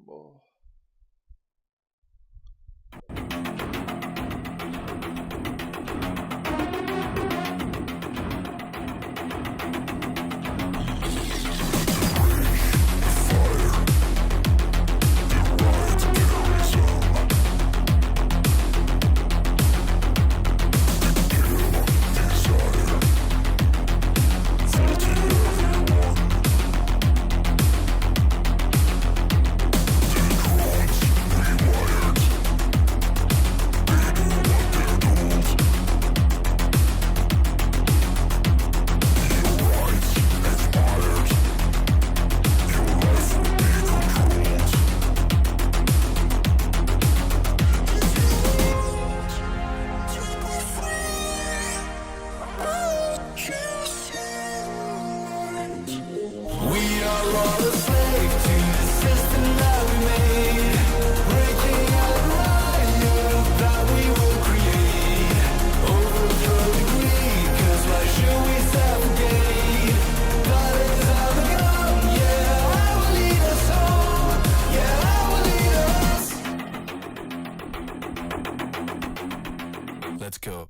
뭐 Let's go.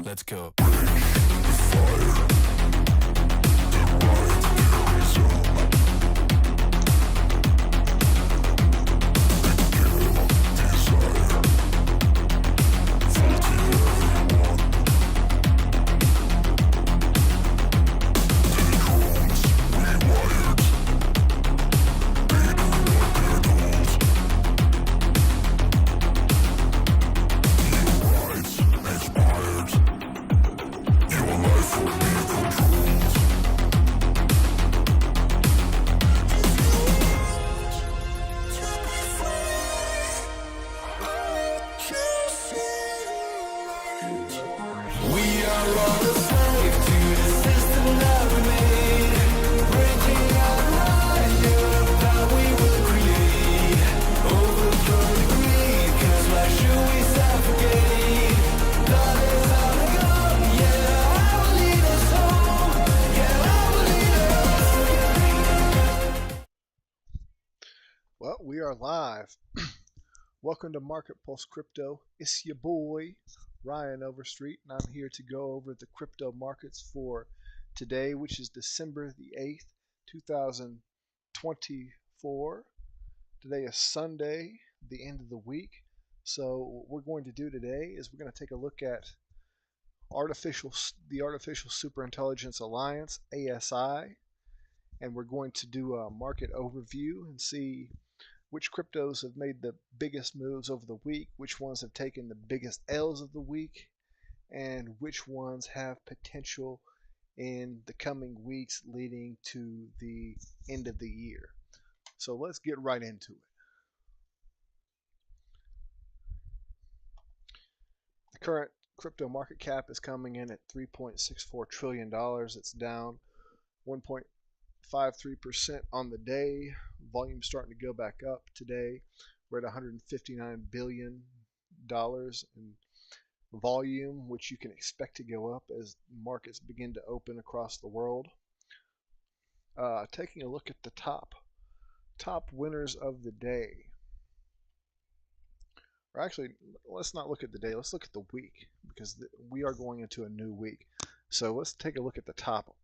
Let's go. all a slave to the system that we made. Breaking out right, yeah, that we will create. Overthrow the greed, 'cause why should we suffocate? That is how to go, yeah, I will lead us home, yeah, I will lead us. Well, we are live. Welcome to Market Pulse Crypto. It's your boy, Ryan Overstreet, and I'm here to go over the crypto markets for today, which is December the 8th, 2024. Today is Sunday, the end of the week. So what we're going to do today is we're going to take a look at the Artificial Superintelligence Alliance, ASI, and we're going to do a market overview and see which cryptos have made the biggest moves over the week, which ones have taken the biggest L's of the week, and which ones have potential in the coming weeks leading to the end of the year. So let's get right into it. The current crypto market cap is coming in at $3.64 trillion. It's down 1.53% on the day. Volume starting to go back up today. We're at $159 billion in volume, which you can expect to go up as markets begin to open across the world. Taking a look at the top winners of the day. Or actually, let's not look at the day. Let's look at the week, because we are going into a new week. So let's take a look at the top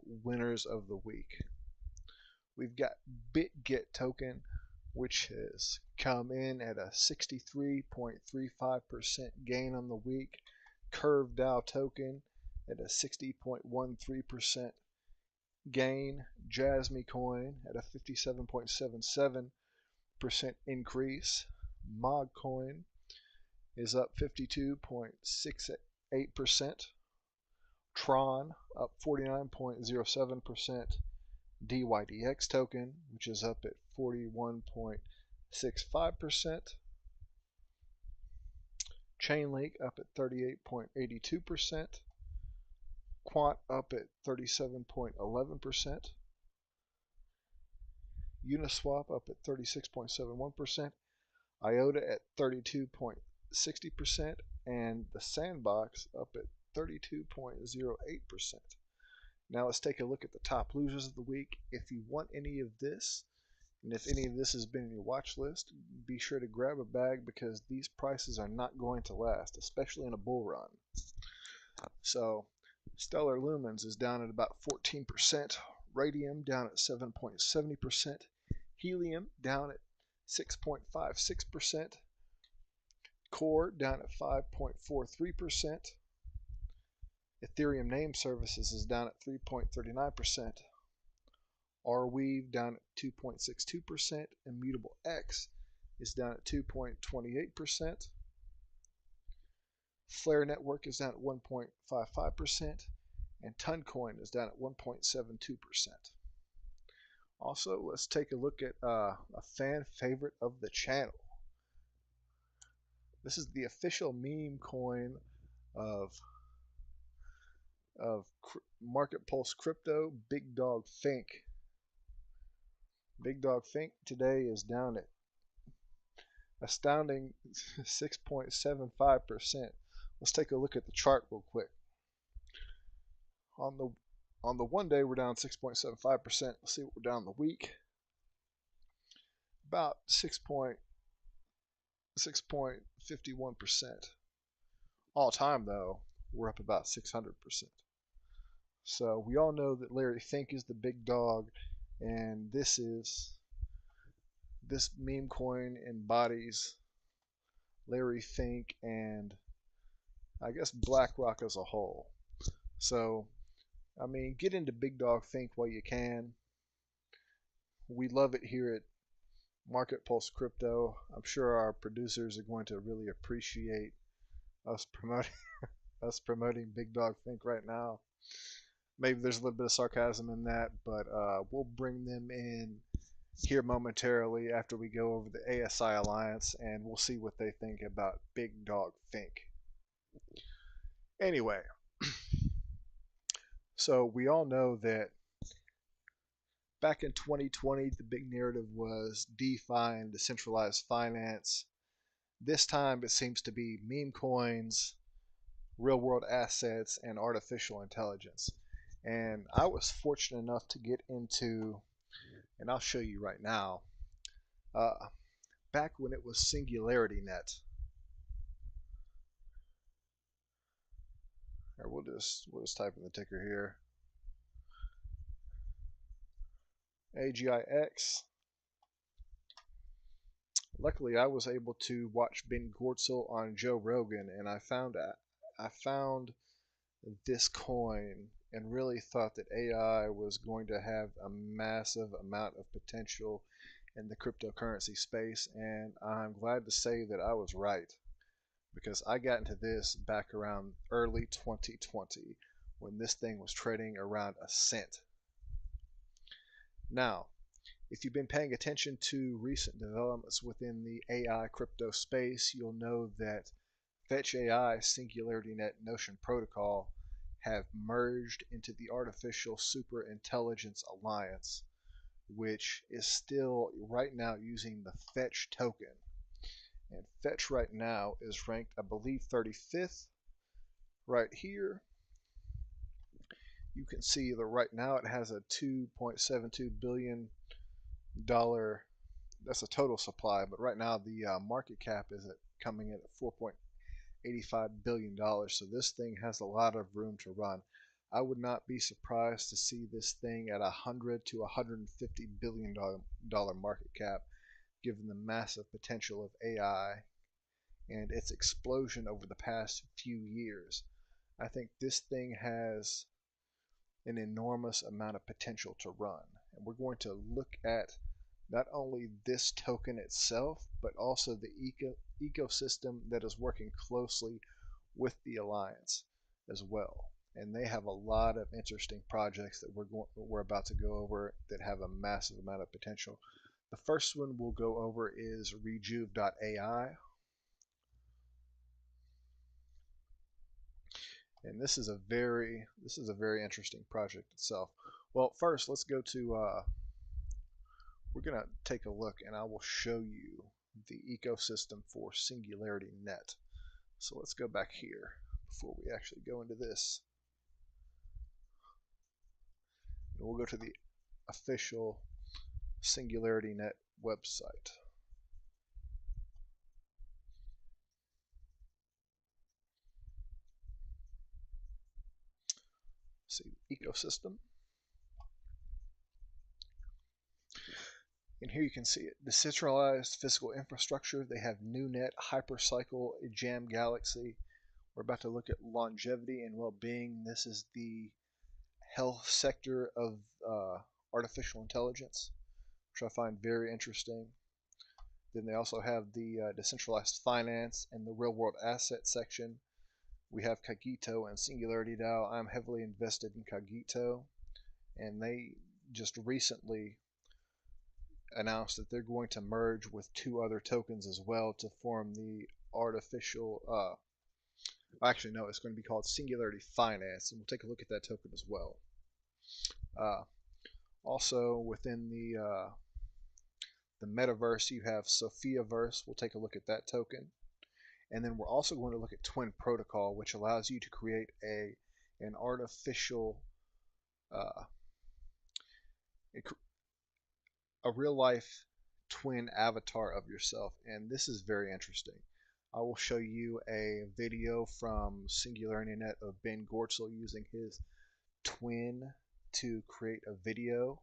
winners of the week. We've got BitGet token, which has come in at a 63.35% gain on the week. Curve DAO token at a 60.13% gain. Jasmy coin at a 57.77% increase. Mog coin is up 52.68%. Tron up 49.07%. DYDX token, which is up at 41.65%. Chainlink up at 38.82%. Quant up at 37.11%. Uniswap up at 36.71%. IOTA at 32.60%. And the Sandbox up at 32.08%. Now let's take a look at the top losers of the week. If you want any of this, and if any of this has been in your watch list, be sure to grab a bag, because these prices are not going to last, especially in a bull run. So Stellar Lumens is down at about 14%. Radium down at 7.70%. Helium down at 6.56%. Core down at 5.43%. Ethereum Name Services is down at 3.39%. Arweave down at 2.62%. Immutable X is down at 2.28%. Flare Network is down at 1.55%. And Toncoin is down at 1.72%. Also, let's take a look at a fan favorite of the channel. This is the official meme coin of Market Pulse Crypto, Big Dog Fink. Big Dog Fink today is down at astounding 6.75%. Let's take a look at the chart real quick. On the 1 day, we're down 6.75%. Let's see what we're down the week. About 6.51%. All time though, we're up about 600%. So we all know that Larry Fink is the big dog, and this meme coin embodies Larry Fink and I guess BlackRock as a whole. So I mean, get into Big Dog Fink while you can. We love it here at Market Pulse Crypto. I'm sure our producers are going to really appreciate us promoting Big Dog Fink right now. Maybe there's a little bit of sarcasm in that, but we'll bring them in here momentarily after we go over the ASI Alliance, and we'll see what they think about Big Dog Fink. Anyway, So we all know that back in 2020, the big narrative was DeFi and decentralized finance. This time it seems to be meme coins, real world assets, and artificial intelligence. And I was fortunate enough to get into, and I'll show you right now, uh, back when it was SingularityNet. Or we'll just type in the ticker here, AGIX. Luckily, I was able to watch Ben Gortzel on Joe Rogan, and I found this coin and really thought that AI was going to have a massive amount of potential in the cryptocurrency space, and I'm glad to say that I was right because I got into this back around early 2020 when this thing was trading around a cent. Now, if you've been paying attention to recent developments within the AI crypto space, you'll know that FET.AI, SingularityNet, Notion Protocol have merged into the Artificial Superintelligence Alliance, which is still right now using the Fetch token. And Fetch right now is ranked, I believe, 35th. Right here, you can see that right now it has a $2.72 billion. That's a total supply, but right now the market cap is coming in at $4.85 billion. So this thing has a lot of room to run. I would not be surprised to see this thing at $100 to $150 billion market cap, given the massive potential of AI and its explosion over the past few years. I think this thing has an enormous amount of potential to run. And we're going to look at not only this token itself, but also the ecosystem that is working closely with the Alliance as well. And they have a lot of interesting projects that we're about to go over that have a massive amount of potential. The first one we'll go over is Rejuve.AI. And this is a very interesting project itself. Well, first let's go to we're gonna take a look, and I will show you the ecosystem for SingularityNet. So let's go back here before we actually go into this. And we'll go to the official SingularityNet website. See, ecosystem. And here you can see it. Decentralized physical infrastructure. They have NewNet, Hypercycle, Jam Galaxy. We're about to look at longevity and well-being. This is the health sector of artificial intelligence, which I find very interesting. Then they also have the decentralized finance and the real-world asset section. We have Cogito and Singularity.DAO. I'm heavily invested in Cogito, and they just recently announced that they're going to merge with two other tokens as well to form the artificial actually no, it's going to be called Singularity Finance, and we'll take a look at that token as well. Also within the metaverse, you have Sophiaverse. We'll take a look at that token, and then we're also going to look at Twin Protocol, which allows you to create an artificial a real life twin avatar of yourself, and this is very interesting. I will show you a video from SingularityNet of Ben Gortzel using his twin to create a video.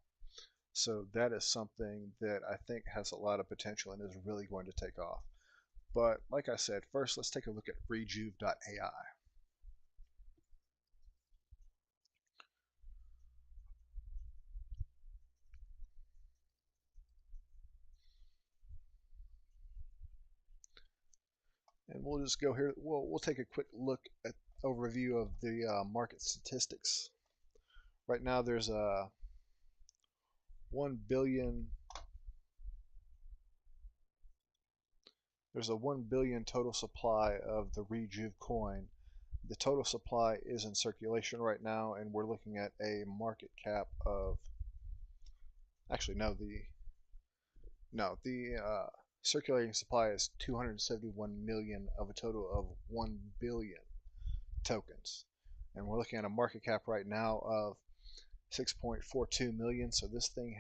So that is something that I think has a lot of potential and is really going to take off. But like I said, first let's take a look at Rejuve.AI. And we'll just go here. We'll take a quick look at overview of the market statistics. Right now there's a 1 billion total supply of the Rejuve coin, The total supply is in circulation right now, and we're looking at a market cap of, actually the circulating supply is 271 million of a total of 1 billion tokens, and we're looking at a market cap right now of 6.42 million. So this thing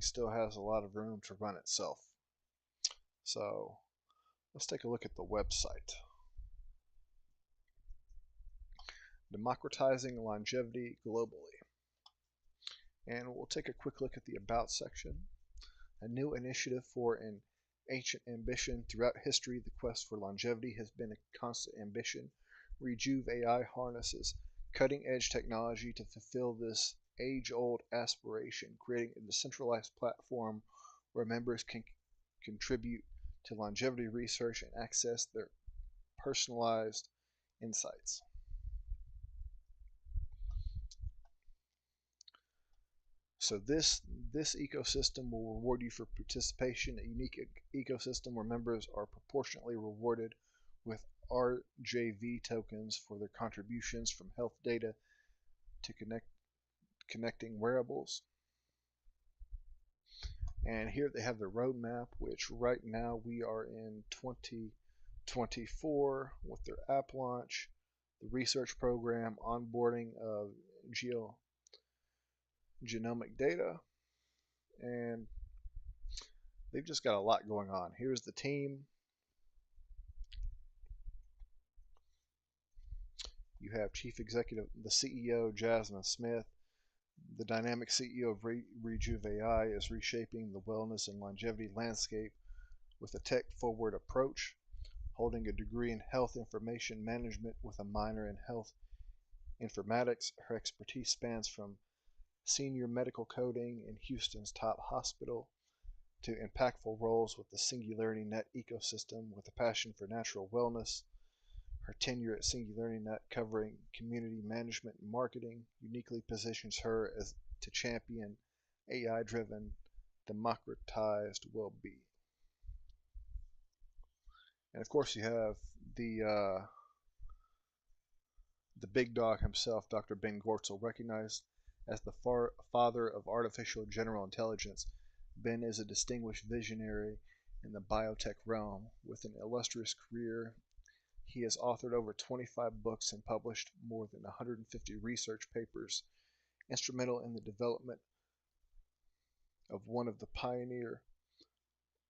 still has a lot of room to run itself. So let's take a look at the website. Democratizing longevity globally. And we'll take a quick look at the About section. A new initiative for an ancient ambition. Throughout history, the quest for longevity has been a constant ambition. Rejuve.AI harnesses cutting-edge technology to fulfill this age-old aspiration, creating a decentralized platform where members can contribute to longevity research and access their personalized insights. So this ecosystem will reward you for participation, a unique ecosystem where members are proportionately rewarded with RJV tokens for their contributions, from health data to connecting wearables. And here they have the roadmap, which right now we are in 2024 with their app launch, the research program, onboarding of genomic data, and they've just got a lot going on. Here's the team. You have Chief Executive, the CEO, Jasmine Smith. The dynamic CEO of Rejuve.AI is reshaping the wellness and longevity landscape with a tech-forward approach. Holding a degree in health information management with a minor in health informatics, her expertise spans from senior medical coding in Houston's top hospital to impactful roles with the Singularity Net ecosystem. With a passion for natural wellness, her tenure at Singularity Net, covering community management and marketing, uniquely positions her as to champion AI-driven, democratized well-being. And of course, you have the big dog himself, Dr. Ben Goertzel, recognized as the father of artificial general intelligence. Ben is a distinguished visionary in the biotech realm. With an illustrious career, he has authored over 25 books and published more than 150 research papers, instrumental in the development of one of the pioneer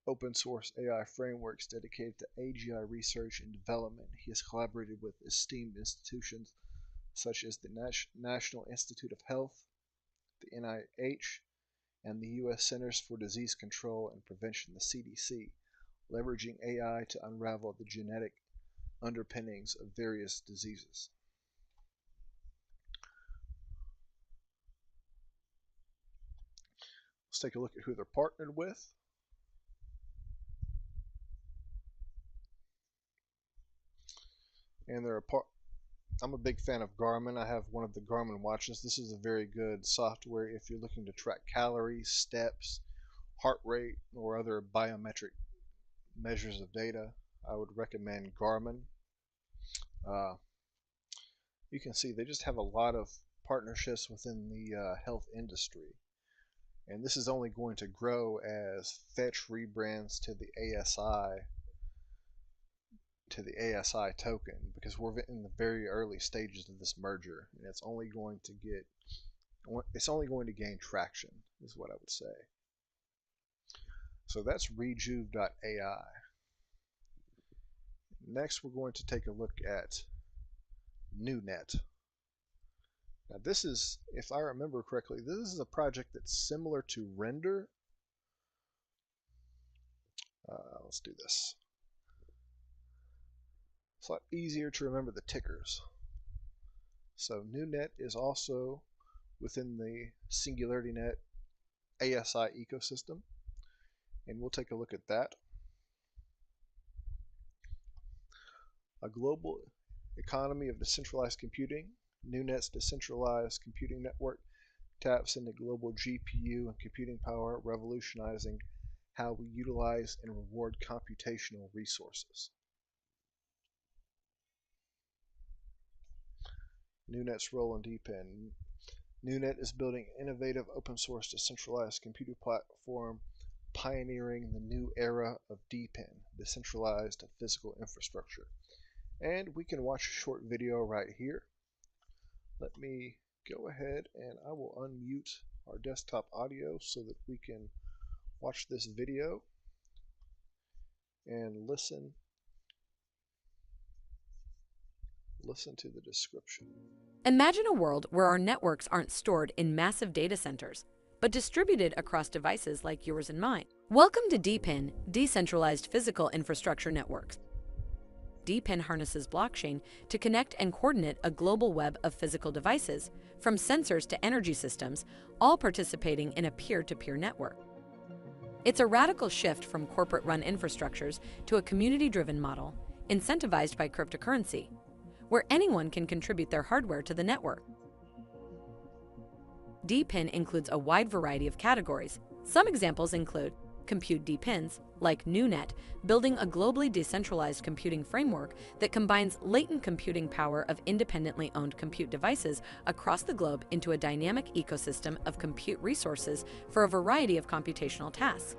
open source AI frameworks dedicated to AGI research and development. He has collaborated with esteemed institutions such as the National Institute of Health, the NIH, and the U.S. Centers for Disease Control and Prevention, the CDC, leveraging AI to unravel the genetic underpinnings of various diseases. Let's take a look at who they're partnered with. And I'm a big fan of Garmin. I have one of the Garmin watches. This is a very good software if you're looking to track calories, steps, heart rate, or other biometric measures of data. I would recommend Garmin. You can see they just have a lot of partnerships within the health industry. And this is only going to grow as FET rebrands to the ASI token, because we're in the very early stages of this merger, and it's only going to gain traction, is what I would say. So that's Rejuve.AI. Next, we're going to take a look at NewNet. Now this is, if I remember correctly, this is a project that's similar to Render. Let's do this. It's a lot easier to remember the tickers. So NewNet is also within the Singularity Net ASI ecosystem, and we'll take a look at that. A global economy of decentralized computing. NewNet's decentralized computing network taps into global GPU and computing power, revolutionizing how we utilize and reward computational resources. NewNet's role in DPIN. NewNet is building innovative open source decentralized computing platform pioneering the new era of DPIN, decentralized physical infrastructure. And we can watch a short video right here. Let me go ahead and I will unmute our desktop audio so that we can watch this video and listen to the description. Imagine a world where our networks aren't stored in massive data centers, but distributed across devices like yours and mine. Welcome to DPIN, Decentralized Physical Infrastructure Networks. DPIN harnesses blockchain to connect and coordinate a global web of physical devices, from sensors to energy systems, all participating in a peer-to-peer network. It's a radical shift from corporate-run infrastructures to a community-driven model, incentivized by cryptocurrency, where anyone can contribute their hardware to the network. DPIN includes a wide variety of categories. Some examples include compute DPINs, like NewNet, building a globally decentralized computing framework that combines latent computing power of independently owned compute devices across the globe into a dynamic ecosystem of compute resources for a variety of computational tasks.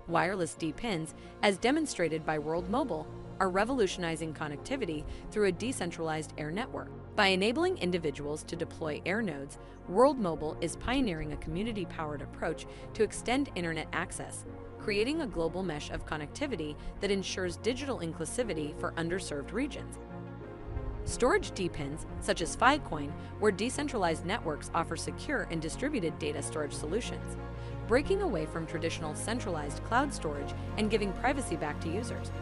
Wireless DPINs, as demonstrated by World Mobile, are revolutionizing connectivity through a decentralized air network. By enabling individuals to deploy air nodes, World Mobile is pioneering a community-powered approach to extend internet access, creating a global mesh of connectivity that ensures digital inclusivity for underserved regions. Storage DPINs, such as Filecoin, where decentralized networks offer secure and distributed data storage solutions, breaking away from traditional centralized cloud storage and giving privacy back to users.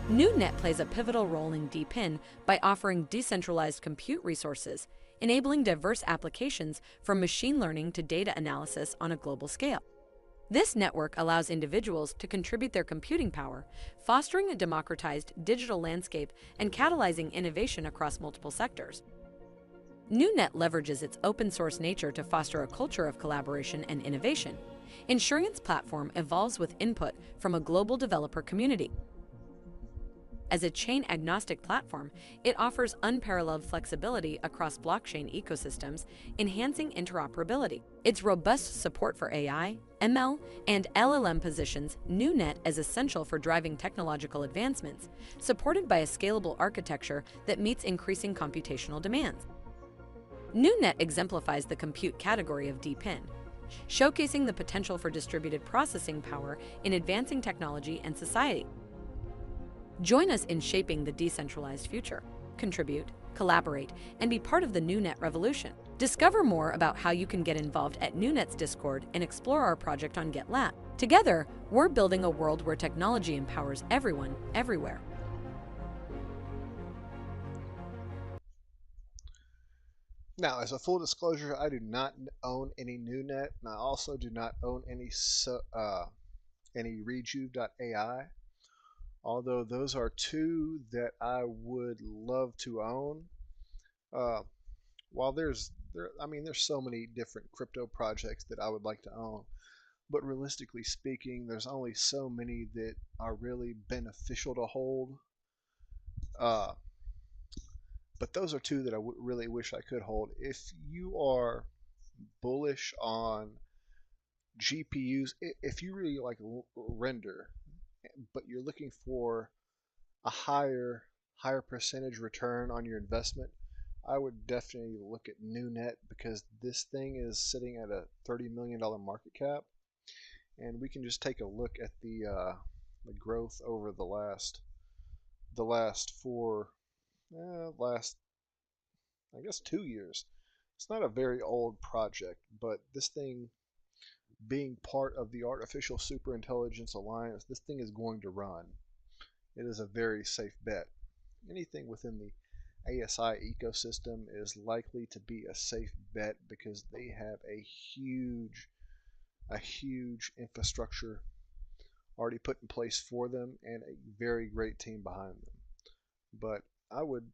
NewNet plays a pivotal role in DPIN by offering decentralized compute resources, enabling diverse applications from machine learning to data analysis on a global scale. This network allows individuals to contribute their computing power, fostering a democratized digital landscape and catalyzing innovation across multiple sectors. NewNet leverages its open-source nature to foster a culture of collaboration and innovation, ensuring its platform evolves with input from a global developer community. As a chain-agnostic platform, it offers unparalleled flexibility across blockchain ecosystems, enhancing interoperability. Its robust support for AI, ML, and LLM positions NewNet as essential for driving technological advancements, supported by a scalable architecture that meets increasing computational demands. NewNet exemplifies the compute category of DPIN, showcasing the potential for distributed processing power in advancing technology and society. Join us in shaping the decentralized future. Contribute, collaborate, and be part of the NewNet revolution. Discover more about how you can get involved at NewNet's Discord and explore our project on GitLab. Together, we're building a world where technology empowers everyone, everywhere. Now, as a full disclosure, I do not own any NewNet, and I also do not own any Rejuve.AI. Although those are two that I would love to own. While there's so many different crypto projects that I would like to own, but realistically speaking, there's only so many that are really beneficial to hold. But those are two that I really wish I could hold. If you are bullish on GPUs, if you really like render, but you're looking for a higher percentage return on your investment, I would definitely look at NewNet, because this thing is sitting at a $30 million market cap, and we can just take a look at the growth over the last I guess 2 years. It's not a very old project, but this thing, being part of the Artificial Superintelligence Alliance, this thing is going to run. It is a very safe bet. Anything within the ASI ecosystem is likely to be a safe bet, because they have a huge infrastructure already put in place for them and a very great team behind them. But I would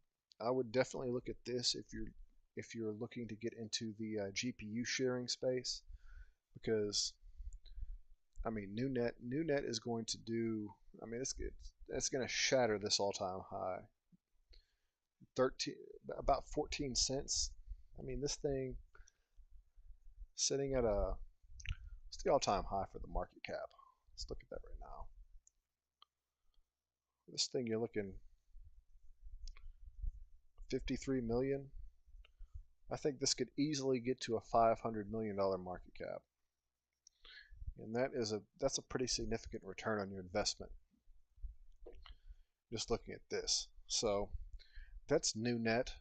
definitely look at this if you're looking to get into the GPU sharing space, because NewNet is going to do, it's going to shatter this all-time high. 13, about 14 cents. I mean, this thing sitting at it's the all-time high for the market cap. Let's look at that right now. This thing, you're looking 53 million. I think this could easily get to a $500 million market cap. And that's a pretty significant return on your investment. Just looking at this. So that's NewNet.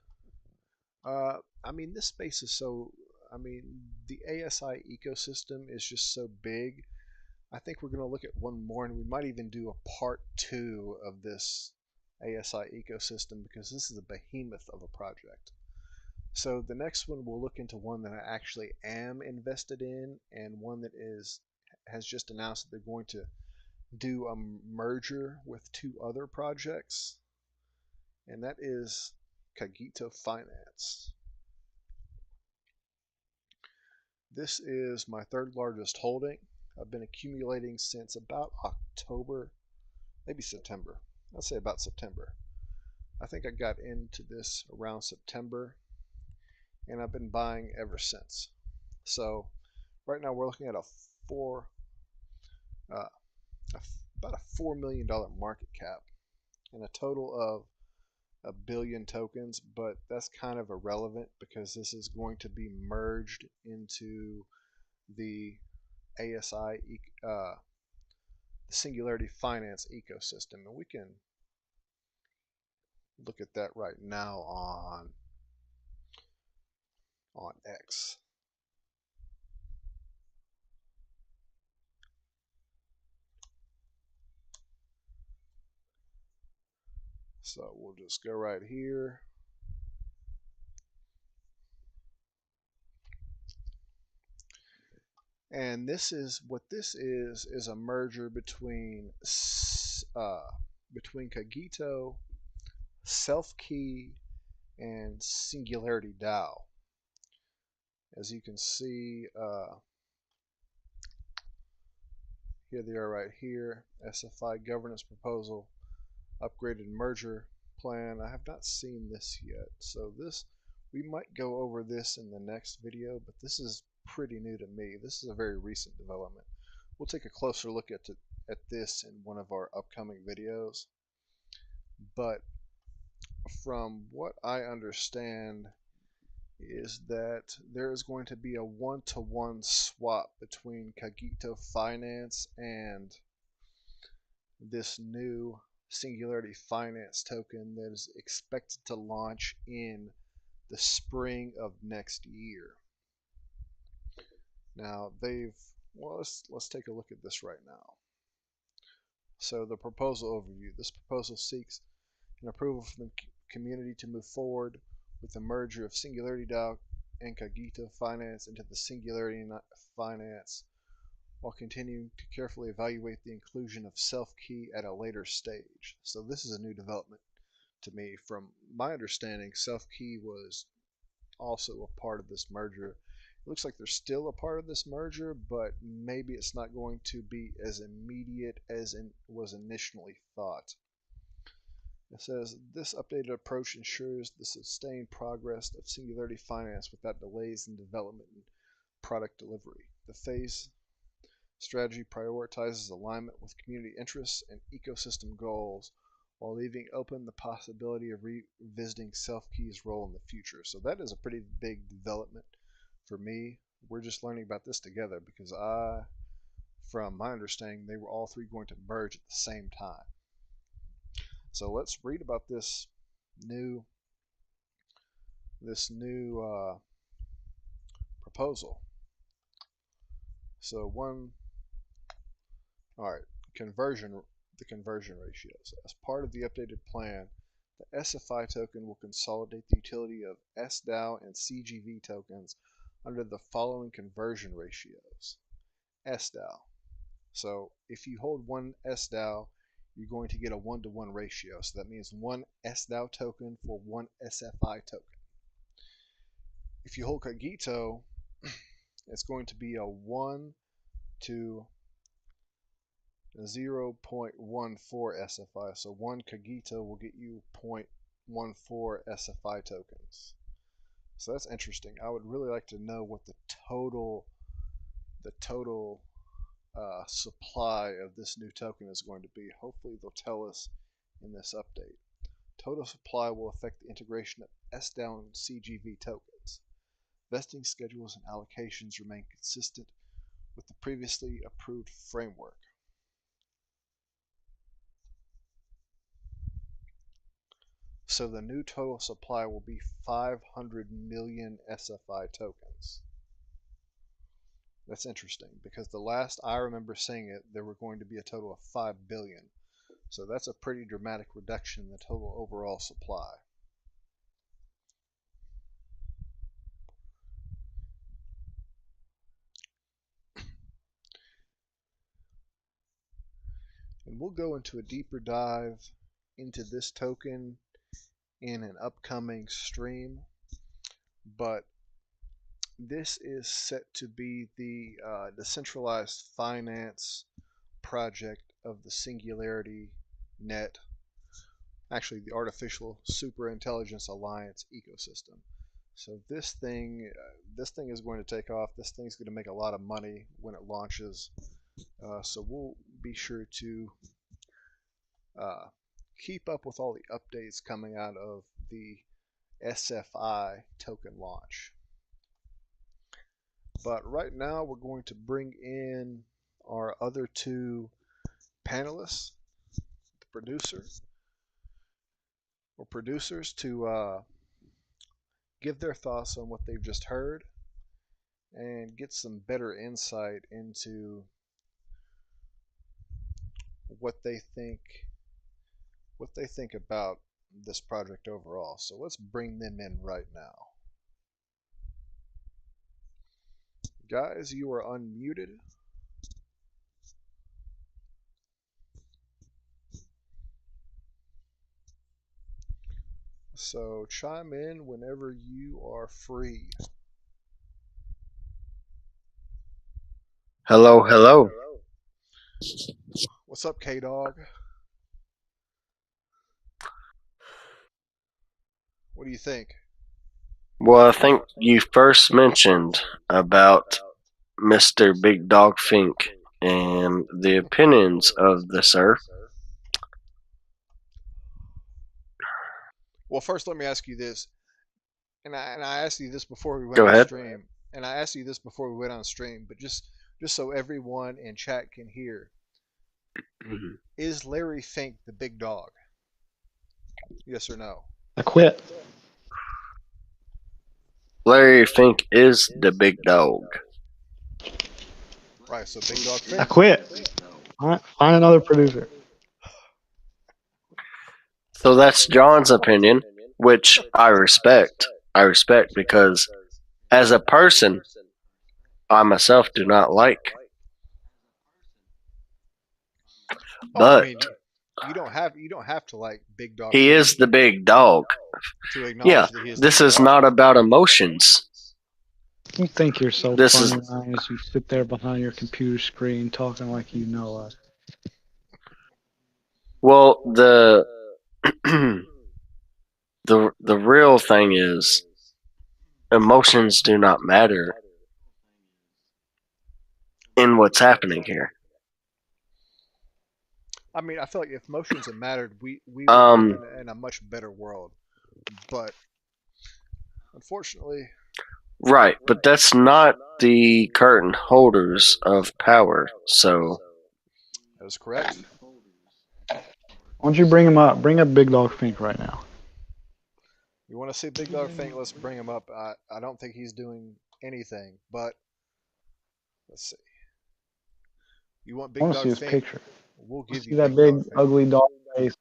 I mean, this space is so, I mean, the ASI ecosystem is just so big. I think we're going to look at one more, and we might even do a part 2 of this ASI ecosystem, because this is a behemoth of a project. So the next one, we'll look into one that I actually am invested in, and one that has just announced that they're going to do a merger with 2 other projects, and that is Cogito Finance. This is my 3rd largest holding. I've been accumulating since about October, maybe September. I'd say about September. I think I got into this around September, and I've been buying ever since. So right now we're looking at about a $4 million market cap and a total of 1 billion tokens, but that's kind of irrelevant because this is going to be merged into the ASI, the Singularity Finance ecosystem, and we can look at that right now on X. So we'll just go right here. And this is what this is a merger between Cogito, Self-Key, and Singularity DAO. As you can see, here they are right here. SFI governance proposal, upgraded merger plan. I have not seen this yet, so we might go over this in the next video, but this is pretty new to me. This is a very recent development. We'll take a closer look at this in one of our upcoming videos. But from what I understand is that there is going to be a one-to-one swap between Cogito Finance and this new Singularity Finance token that is expected to launch in the spring of next year. Now let's take a look at this right now. So the proposal overview. This proposal seeks an approval from the community to move forward with the merger of Singularity DAO and Cogito Finance into the Singularity Finance, while continuing to carefully evaluate the inclusion of Self-Key at a later stage. So this is a new development to me. From my understanding, Self-Key was also a part of this merger. It looks like they're still a part of this merger, but maybe it's not going to be as immediate as was initially thought. It says, this updated approach ensures the sustained progress of Singularity Finance without delays in development and product delivery. The phase strategy prioritizes alignment with community interests and ecosystem goals, while leaving open the possibility of revisiting Self-Key's role in the future. So that is a pretty big development for me. We're just learning about this together because from my understanding, they were all 3 going to merge at the same time. So let's read about this new proposal. So all right, the conversion ratios. As part of the updated plan, the SFI token will consolidate the utility of SDAO and CGV tokens under the following conversion ratios. SDAO. So if you hold 1 SDAO, you're going to get a 1-to-1 ratio. So that means 1 SDAO token for 1 SFI token. If you hold Cogito, it's going to be a 1 to 0.14 SFI. So 1 Cogito will get you SFI tokens. So that's interesting. I would really like to know what the total supply of this new token is going to be. Hopefully they'll tell us in this update. Total supply will affect the integration of S-down CGV tokens. Vesting schedules and allocations remain consistent with the previously approved framework. So the new total supply will be 500 million SFI tokens. That's interesting because the last I remember seeing it, there were going to be a total of 5 billion. So that's a pretty dramatic reduction in the total overall supply. And we'll go into a deeper dive into this token in an upcoming stream. But this is set to be the decentralized finance project of the Singularity Net, actually the Artificial Superintelligence Alliance ecosystem. So this thing is going to take off. This thing's going to make a lot of money when it launches. So we'll be sure to keep up with all the updates coming out of the SFI token launch. But right now we're going to bring in our other two panelists, the producers to give their thoughts on what they've just heard and get some better insight into what they think about this project overall. So let's bring them in right now. Guys, you are unmuted. So chime in whenever you are free. Hello, hello. What's up, K-Dog? What do you think? Well, I think you first mentioned about Mr. Big Dog Fink and the opinions of the sir. Well, first let me ask you this, and I asked you this before we went Go on ahead. stream, and I asked you this before we went on stream, but just so everyone in chat can hear, is Larry Fink the big dog? Yes or no? I quit. Larry Fink is the big dog. Right, so Big Dog I Fink. quit. Find another producer. So that's John's opinion, which I respect. I respect because as a person, I myself do not like. Oh, I But mean, you don't have to like Big Dog he Fink is the big dog. to acknowledge Yeah, that he is the this big is dog. not about emotions. You think you're so This funny, is Ryan, as you sit there behind your computer screen talking like you know us. well the real thing is emotions do not matter in what's happening here. I mean, I feel like if motions had mattered, we would live in a much better world. But unfortunately, Right, but that's not the curtain holders of power. So that is correct. Why don't you bring him up? Bring up Big Dog Fink right now. You want to see Big Dog Fink? Let's bring him up. I don't think he's doing anything, but let's see. You want I Big want to see Dog his Fink? picture. We'll give See you that Big big, Dog Fink. ugly dog face.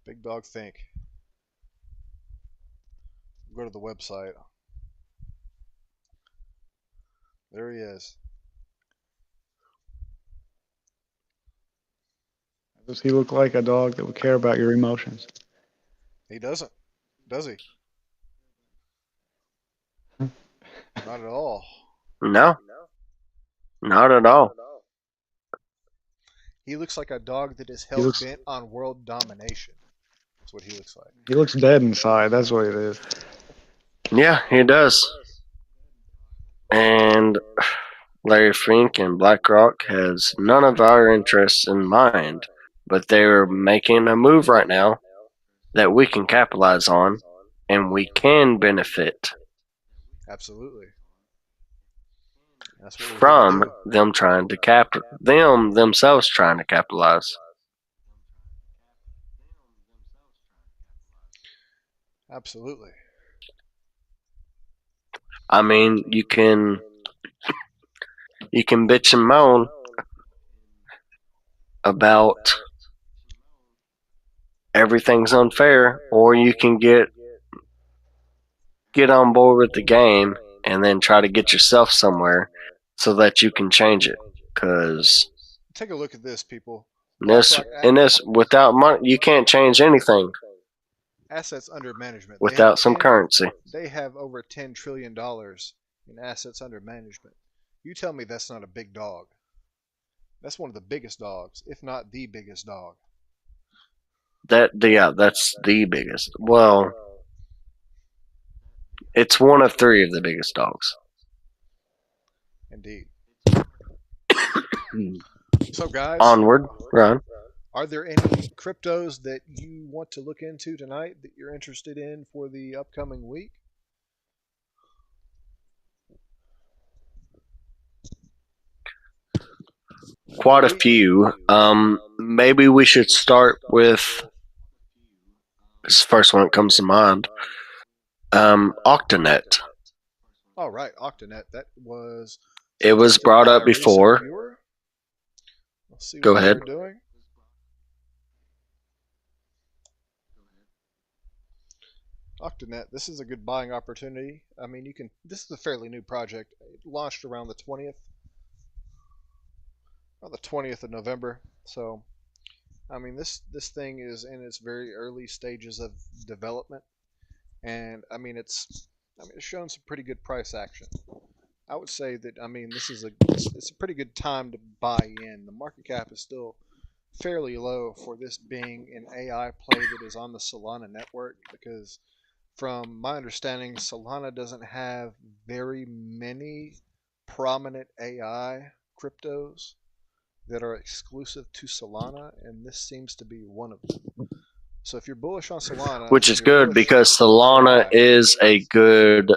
Big Dog Fink. Go to the website. There he is. Does he look like a dog that would care about your emotions? He doesn't, does he? Not at all. no, not at all. He looks like a dog that is He hell looks bent on world domination. That's what he looks like. he looks dead inside. That's what it is. Yeah, he does. And Larry Fink and BlackRock has none of our interests in mind, but they're making a move right now that we can capitalize on and we can benefit Absolutely. That's what we're here to from do. them trying to them themselves trying to capitalize. Absolutely. I mean, you can bitch and moan about everything's unfair, or you can get on board with the game and then try to get yourself somewhere so that you can change it. Because Take a look at this, people. this BlackRock in this without money, you can't change anything assets under management. without some currency. They have over $10 trillion in assets under management. You tell me that's not a big dog. That's one of the biggest dogs, if not the biggest dog. That's the biggest. Well, it's one of three of the biggest dogs. Indeed. So, guys, Onward, run. are there any cryptos that you want to look into tonight that you're interested in for the upcoming week? Quite a few. Maybe we should start with this first one that comes to mind. Octanet. All right, Octanet. That was. It was brought up before. Let's see Go what ahead. they're doing. Octanet. This is a good buying opportunity. I mean, you can. This is a fairly new project. It launched around the 20th of November. So, I mean, this thing is in its very early stages of development, and it's shown some pretty good price action. I would say that it's a pretty good time to buy in. The market cap is still fairly low for this being an AI play that is on the Solana network because from my understanding, Solana doesn't have very many prominent AI cryptos that are exclusive to Solana, and this seems to be one of them. So if you're bullish on Solana, Which is good because Solana is a good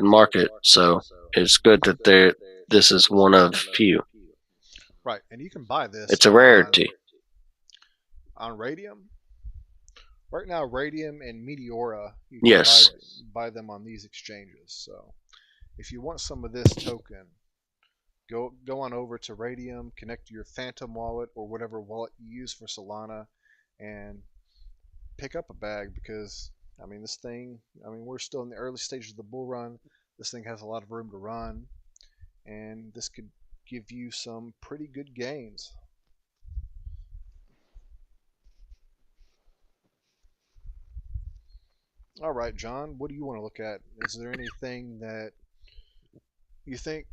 market, so it's good that this is one of few. right, and you can buy this. It's a rarity. On Radium. Right now, Radium and Meteora, you can buy them on these exchanges. So if you want some of this token, go on over to Radium, connect to your Phantom wallet or whatever wallet you use for Solana, and pick up a bag because this thing. We're still in the early stages of the bull run. This thing has a lot of room to run, and this could give you some pretty good gains. All right, John, what do you want to look at? Is there anything that you think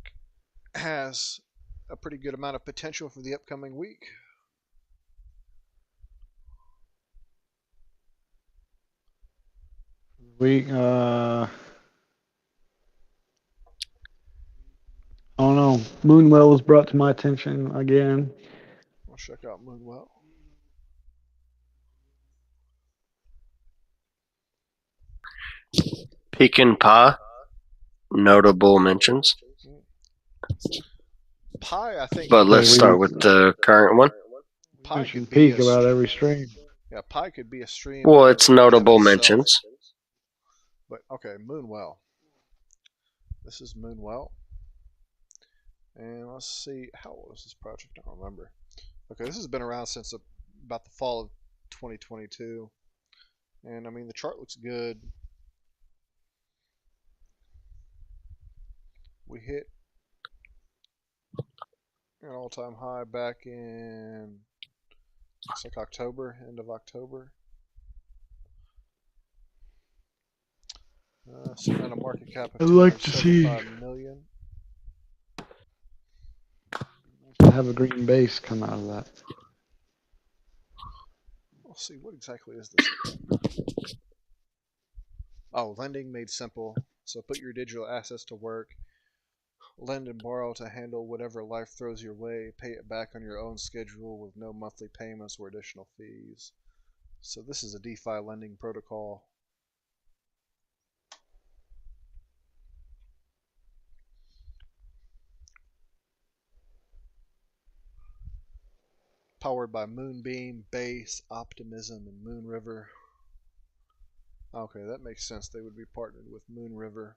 has a pretty good amount of potential for the upcoming week? I don't know. Moonwell was brought to my attention again. I'll check out Moonwell. Pekin Pie, notable mentions. Pi, I think. But let's start with the current one. Pi could be peak about every stream. Yeah, Pi could be a stream. Well, it's notable mentions. But okay, Moonwell. This is Moonwell. And let's see, how old is this project? I don't remember. Okay, this has been around since about the fall of 2022. And the chart looks good. We hit an all-time high back in, looks like October, end of October. Sitting at a market cap of 275 million. To have a green base come out of that. Let's see, what exactly is this again? Oh, lending made simple. So put your digital assets to work. Lend and borrow to handle whatever life throws your way. Pay it back on your own schedule with no monthly payments or additional fees. So this is a DeFi lending protocol. Powered by Moonbeam, Base, Optimism, and Moonriver. Okay, that makes sense. They would be partnered with Moonriver.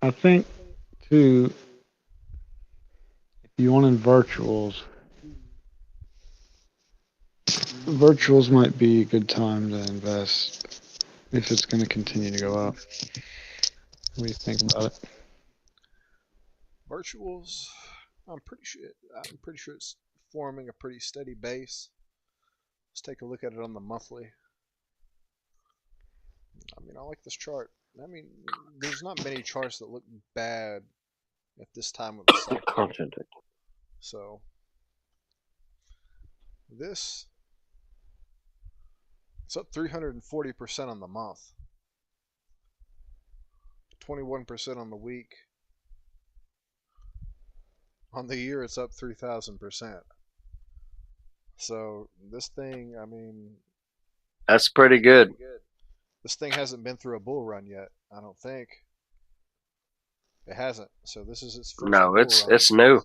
I think, too, if you want in virtuals might be a good time to invest if it's going to continue to go up. What do you think about it? Virtuals, I'm pretty sure it's forming a pretty steady base. Let's take a look at it on the monthly. I mean, I like this chart. I mean, there's not many charts that look bad at this time of the cycle. So this, it's up 340% on the month, 21% on the week. On the year, it's up 3,000%. So this thing, I mean, That's pretty good. this thing hasn't been through a bull run yet. I don't think it hasn't. So this is its first No, bull it's run. new.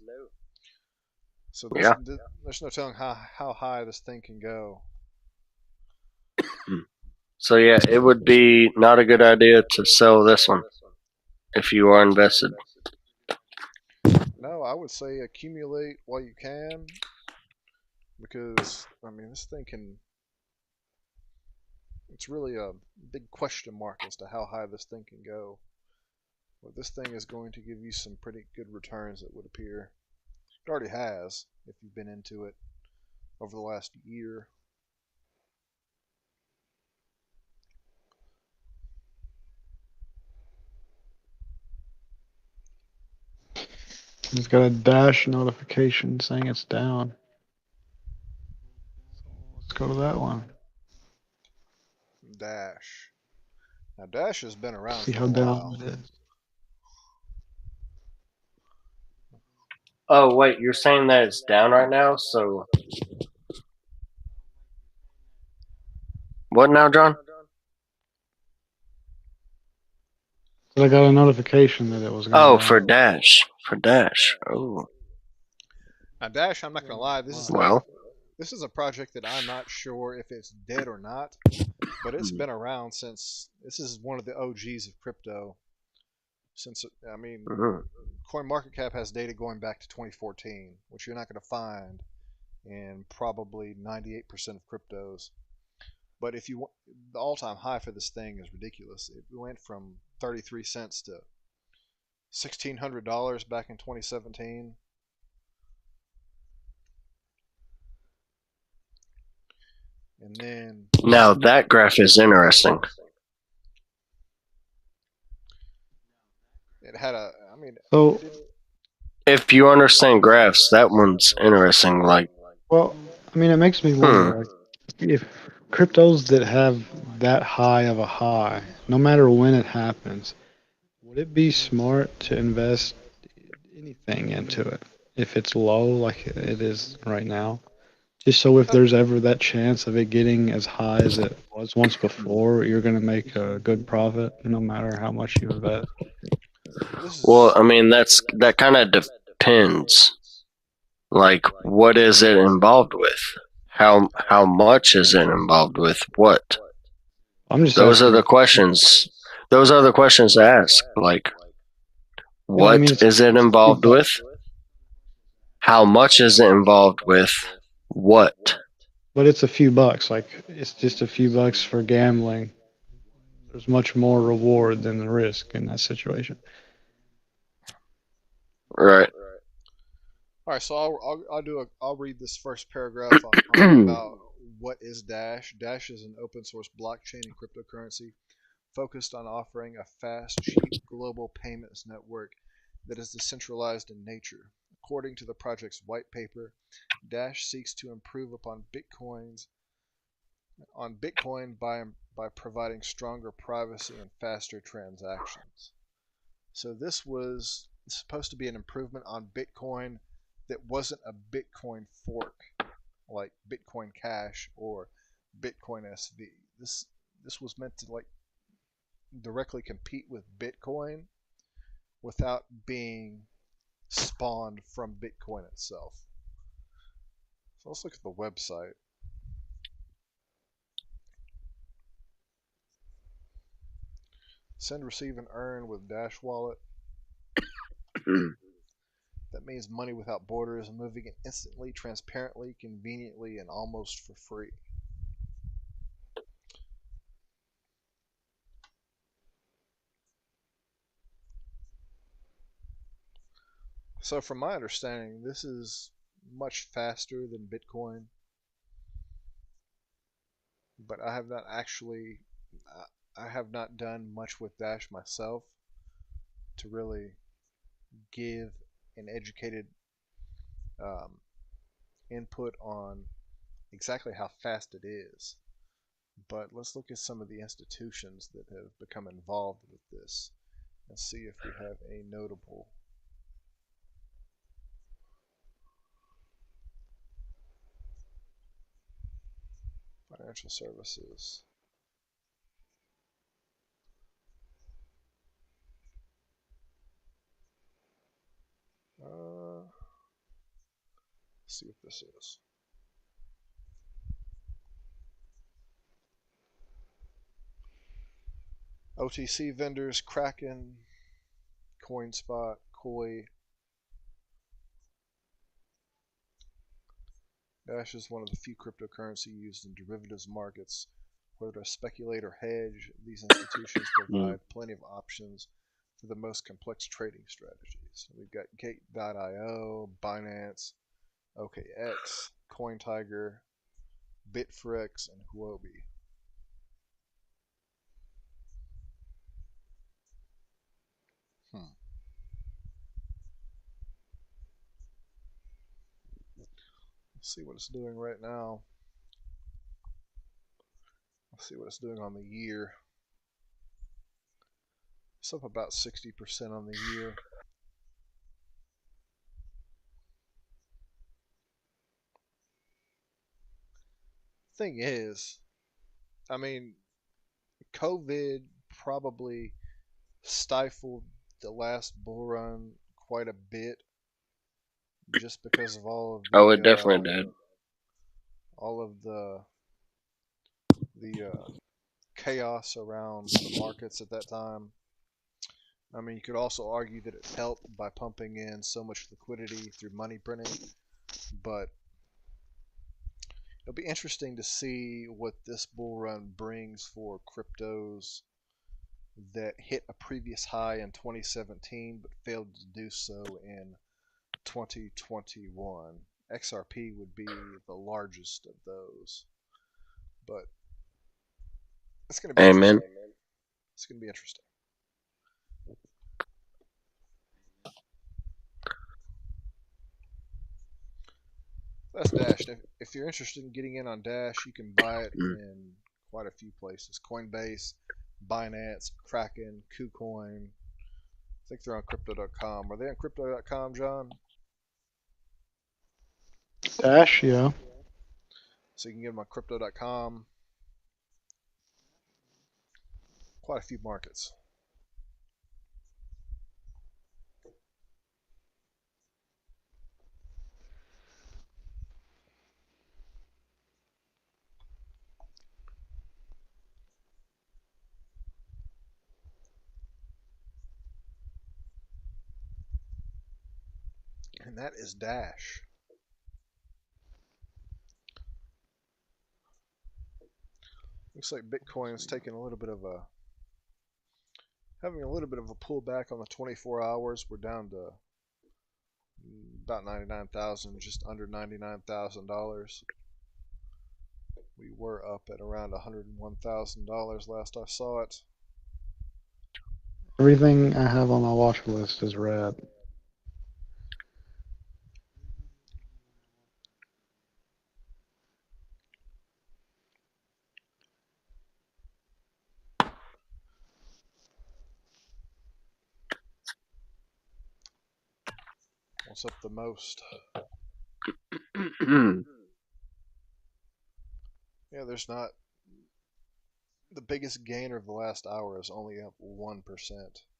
So Yeah. there's no telling how high this thing can go. So yeah, it would be not a good idea to sell this one if you are invested. No, I would say accumulate while you can, because I mean this thing can. It's really a big question mark as to how high this thing can go. But this thing is going to give you some pretty good returns, it would appear. It already has, if you've been into it over the last year. It's got a dash notification saying it's down. Let's go to that one. Dash. Now Dash has been around See for how a down while. it is. Oh wait, you're saying that it's down right now? So what now, John? But I got a notification that it was going Oh, down. for Dash. For Dash. Oh, Now Dash, I'm not gonna lie, this is well. this is a project that I'm not sure if it's dead or not, but it's been around since. This is one of the OGs of crypto. Since I mean, Mhm. CoinMarketCap has data going back to 2014, which you're not going to find in probably 98% of cryptos. But if you want, the all-time high for this thing is ridiculous. It went from 33 cents to $1,600 back in 2017. And then Now that graph is interesting. it had a, I mean, So, it did, If you understand graphs, that one's interesting. Like, well, I mean, it makes me wonder if cryptos that have that high of a high, no matter when it happens, would it be smart to invest anything into it if it's low like it is right now? Just so if there's ever that chance of it getting as high as it was once before, you're going to make a good profit no matter how much you invest. this well, is I mean, that kind of depends. Like, what is it involved with? How much is it involved with? What? I'm just Those are asking. the questions. Those are the questions to ask. Like, Yeah, I mean, what is it it's a few involved with? bucks, How much is it involved with? What? but it's a few bucks. Like it's just a few bucks for gambling. There's much more reward than the risk in that situation. Right. all right. So I'll read this first paragraph about what is Dash. Dash is an open source blockchain and cryptocurrency focused on offering a fast, cheap global payments network that is decentralized in nature. According to the project's white paper, Dash seeks to improve upon Bitcoin by providing stronger privacy and faster transactions. So this was supposed to be an improvement on Bitcoin that wasn't a Bitcoin fork like Bitcoin Cash or Bitcoin SV. This was meant to like directly compete with Bitcoin without being spawned from Bitcoin itself. So let's look at the website. Send, receive, and earn with Dash Wallet. That means money without borders, moving it instantly, transparently, conveniently, and almost for free. So from my understanding, this is much faster than Bitcoin, but I have not done much with Dash myself to really give an educated um, input on exactly how fast it is. But let's look at some of the institutions that have become involved with this and see if we have any notable financial services. Let's see what this is. OTC vendors, Kraken, CoinSpot, Koi. Dash is one of the few cryptocurrency used in derivatives markets. Whether to speculate or hedge, these institutions provide plenty of options for the most complex trading strategies. We've got Gate.io, Binance, OKX, CoinTiger, Bitfrex, and Huobi. Let's see what it's doing right now. Let's see what it's doing on the year. It's up about 60% on the year. Thing is, I mean, COVID probably stifled the last bull run quite a bit just because of Oh, it definitely did. all of the chaos around the markets at that time. I mean, you could also argue that it helped by pumping in so much liquidity through money printing, but it'll be interesting to see what this bull run brings for cryptos that hit a previous high in 2017 but failed to do so in 2021. XRP would be the largest of those, but it's going to be Amen. interesting. It's going to be interesting. That's Dash. If you're interested in getting in on Dash, you can buy it in quite a few places: Coinbase, Binance, Kraken, KuCoin. I think they're on Crypto.com. Are they on Crypto.com, John? Dash, yeah. So you can get them on Crypto.com. Quite a few markets. And that is Dash. Looks like Bitcoin's taking a little bit of a having a little bit of a pullback on the 24 hours. We're down to about 99,000, just under $99,000. We were up at around $101,000 last I saw it. Everything I have on my watch list is red. It's up the most. Yeah, there's not. The biggest gainer of the last hour is only up 1%,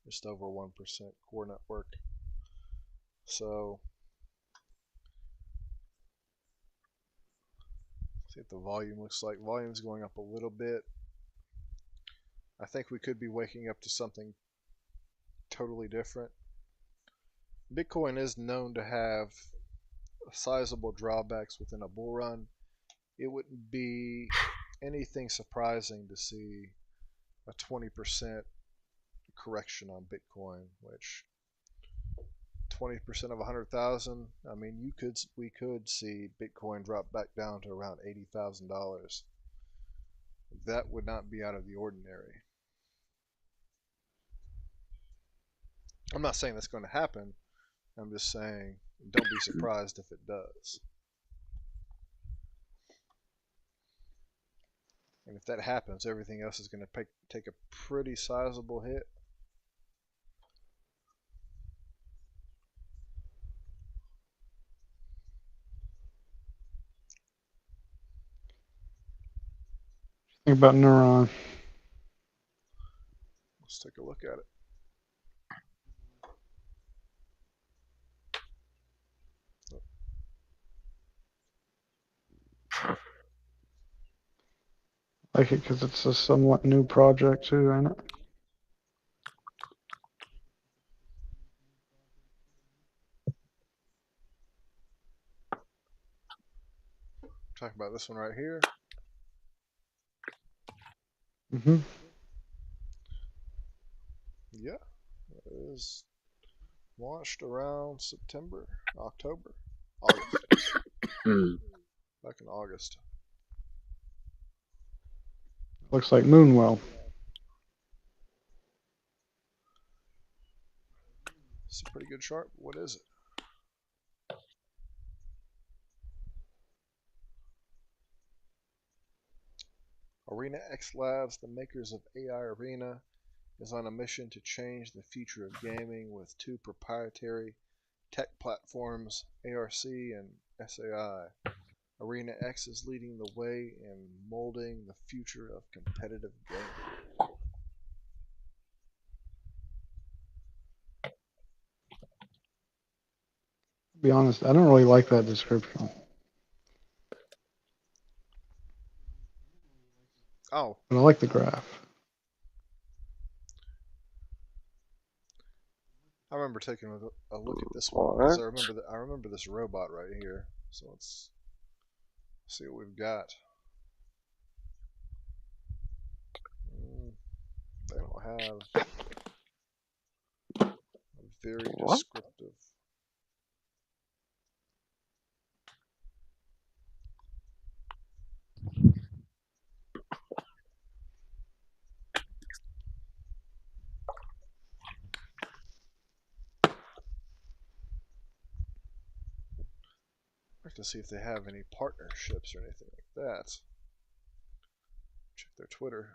just over 1% core network. So, see what the volume looks like. Volume's going up a little bit. I think we could be waking up to something totally different. Bitcoin is known to have sizable drawbacks within a bull run. It wouldn't be anything surprising to see a 20% correction on Bitcoin, which 20% of 100,000. I mean, we could see Bitcoin drop back down to around $80,000. That would not be out of the ordinary. I'm not saying that's going to happen. I'm just saying don't be surprised if it does. And if that happens, everything else is going to take a pretty sizable hit. Think about Neuron. Let's take a look at it. I like it because it's a somewhat new project too, ain't it? Talk about this one right here. Mm-hmm. Yeah, it is launched around September, October, August. Back in August. Looks like Moonwell. It's a pretty good chart. What is it? Arena X Labs, the makers of AI Arena, is on a mission to change the future of gaming with two proprietary tech platforms, ARC and SAI. Arena X is leading the way in molding the future of competitive gaming. To be honest, I don't really like that description. Oh, But I like the graph. I remember taking a look at this one What? because I remember this robot right here. So let's see what we've got. They don't have a very What? descriptive. I have to see if they have any partnerships or anything like that. Check their Twitter.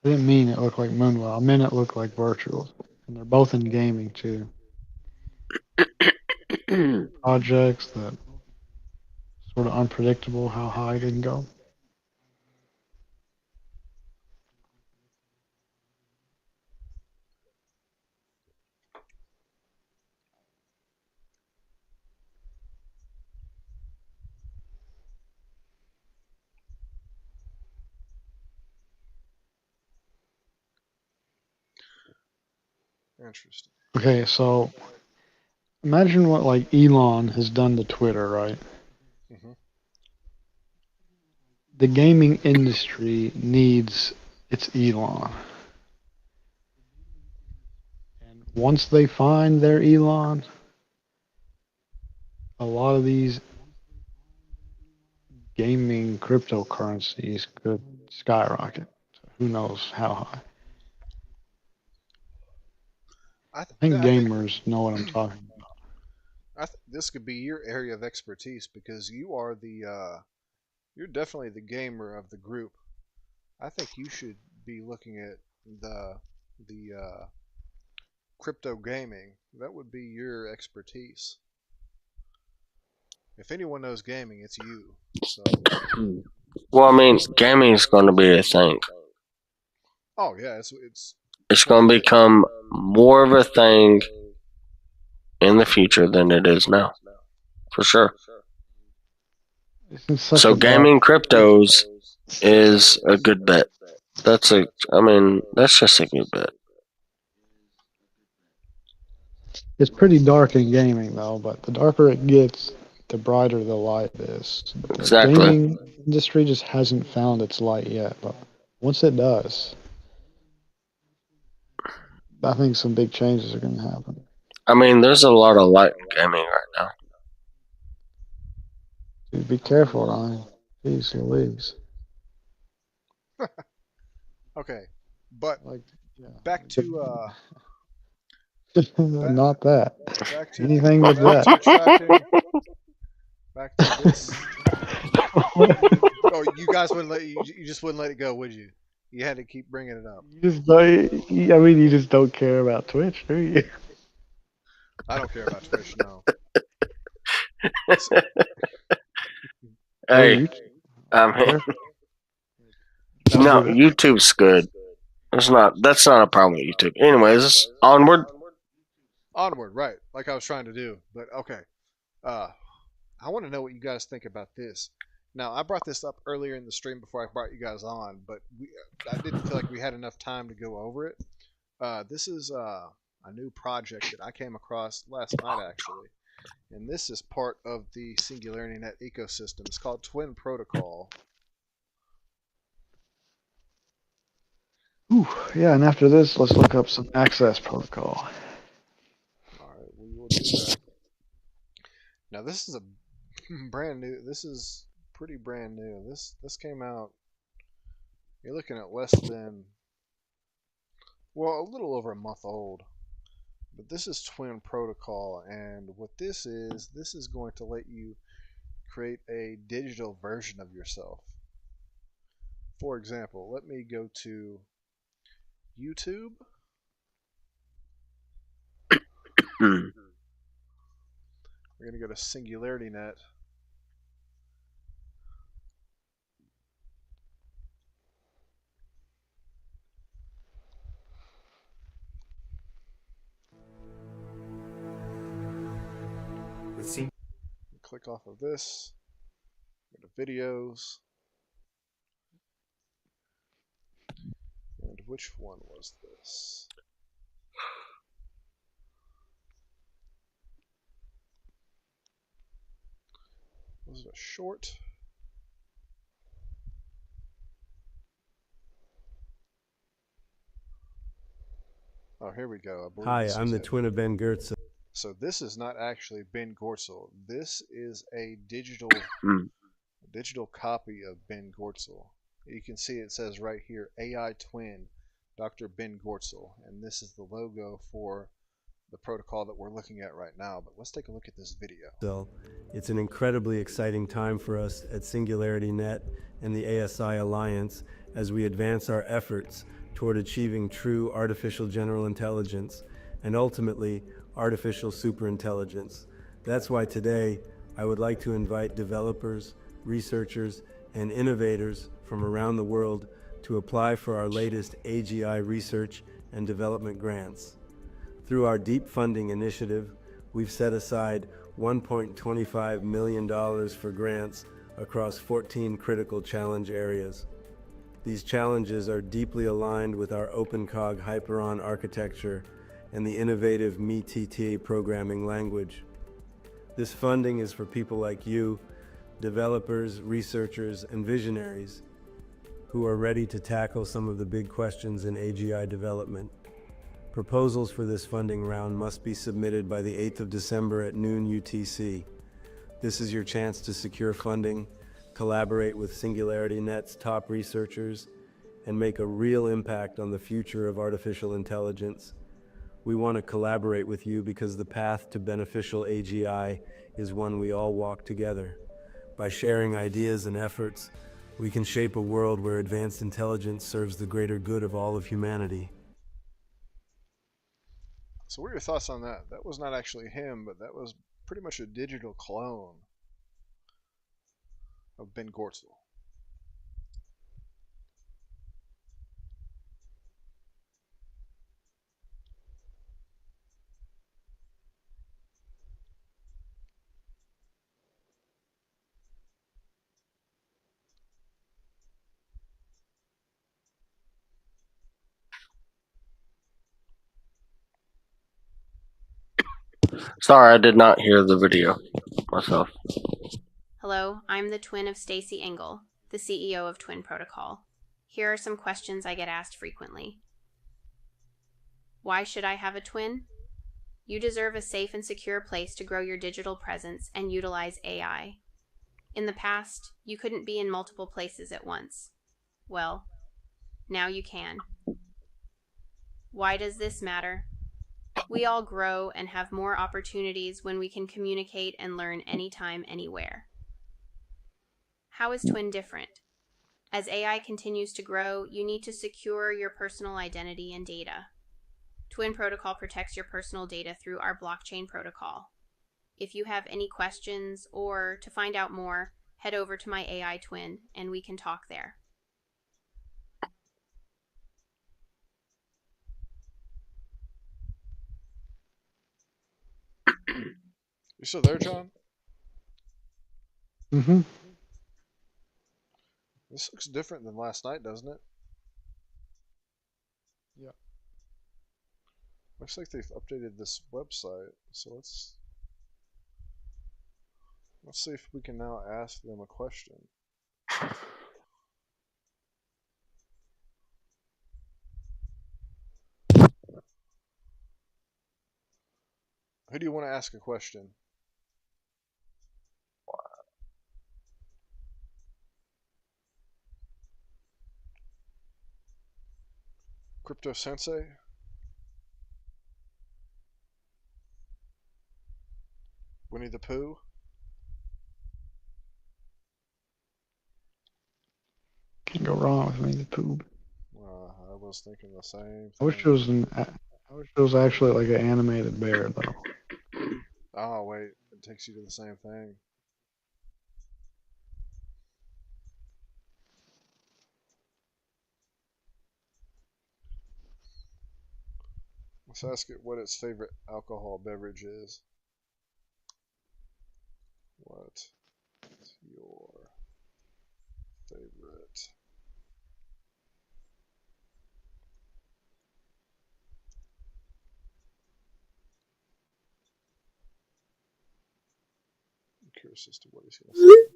I didn't mean it looked like Moonwell. I meant it looked like Virtual. And they're both in gaming too. Projects that sort of unpredictable how high they can go. Interesting. Okay, so imagine what like Elon has done to Twitter, right? Mm-hmm. The gaming industry needs its Elon. And once they find their Elon, a lot of these gaming cryptocurrencies could skyrocket. So who knows how high? I think I think gamers know what I'm talking about. this could be your area of expertise because you are you're definitely the gamer of the group. I think you should be looking at the crypto gaming, that would be your expertise. If anyone knows gaming, it's you. So, Well, I mean, gaming is going to be a thing. oh yeah, it's It's going to going to be a become more of a thing in the future than it is now, for sure. It's such So a dark. gaming cryptos is a good bet. I mean, that's just a good bet. It's pretty dark in gaming though, but the darker it gets, the brighter the light is. The Exactly. gaming industry just hasn't found its light yet, but once it does, I think some big changes are going to happen. I mean, there's a lot of light in gaming right now. Dude, be careful, Ryan. Jeez Louise. okay. But Like, yeah, back to back not that. back to Anything but back that. to tracking. Back to this. Oh, you guys wouldn't let you just wouldn't let it go, would you? You had to keep bringing it up. You just don't. I mean, you just don't care about Twitch, do you? I don't care about Twitch, no. Or Hey, you? I mean, Careful. no, YouTube's good. That's not a problem with YouTube. Anyways, onward. Onward, right? Like I was trying to do, but okay. Uh, I want to know what you guys think about this. Now, I brought this up earlier in the stream before I brought you guys on, but I didn't feel like we had enough time to go over it. This is a new project that I came across last night, actually, and this is part of the Singularity Net ecosystem. It's called Twin Protocol. Ooh, yeah, and after this, let's look up some access protocol. All right, we will do that. Now, this is a brand new. This is pretty brand new. This came out. You're looking at less than, well, a little over a month old. But this is Twin Protocol, and what this is going to let you create a digital version of yourself. For example, let me go to YouTube. Hmm. We're going to go to Singularity Net. Click off of this. Go to videos. And which one was this? Was it a short? Oh, here we go. I believe Hi, this I'm was the it. twin of Ben Gertz. So this is not actually Ben Gortzel. This is a Hmm. digital copy of Ben Gortzel. You can see it says right here, AI Twin, Dr. Ben Gortzel, and this is the logo for the protocol that we're looking at right now. But let's take a look at this video. So, it's an incredibly exciting time for us at Singularity Net and the ASI Alliance as we advance our efforts toward achieving true artificial general intelligence and ultimately artificial superintelligence. That's why today I would like to invite developers, researchers, and innovators from around the world to apply for our latest AGI research and development grants. Through our deep funding initiative, we've set aside $1.25 million for grants across 14 critical challenge areas. These challenges are deeply aligned with our OpenCog Hyperon architecture and the innovative MeTT programming language. This funding is for people like you, developers, researchers, and visionaries who are ready to tackle some of the big questions in AGI development. Proposals for this funding round must be submitted by the 8th of December at noon UTC. This is your chance to secure funding, collaborate with Singularity Net's top researchers, and make a real impact on the future of artificial intelligence. We want to collaborate with you because the path to beneficial AGI is one we all walk together. By sharing ideas and efforts, we can shape a world where advanced intelligence serves the greater good of all of humanity. So what are your thoughts on that? That was not actually him, but that was pretty much a digital clone of Ben Goertzel. Sorry, I did not hear the video myself. Hello, I'm the twin of Stacy Engel, the CEO of Twin Protocol. Here are some questions I get asked frequently. Why should I have a twin? You deserve a safe and secure place to grow your digital presence and utilize AI. In the past, you couldn't be in multiple places at once. Well, now you can. Why does this matter? We all grow and have more opportunities when we can communicate and learn anytime, anywhere. How is Twin different? As AI continues to grow, you need to secure your personal identity and data. Twin Protocol protects your personal data through our blockchain protocol. If you have any questions or to find out more, head over to my AI twin and we can talk there. You still there, John? Mm-hmm. This looks different than last night, doesn't it? Yeah. Looks like they've updated this website. So let's see if we can now ask them a question. Who do you want to ask a question? Crypto Sensei? Winnie the Pooh? Can't go wrong with me, the poop. I was thinking the same thing. I wish it was actually like an animated bear though. Oh wait, it takes you to the same thing. Let's ask it what its favorite alcohol beverage is. What is your favorite? I'm curious as to what he's going to say.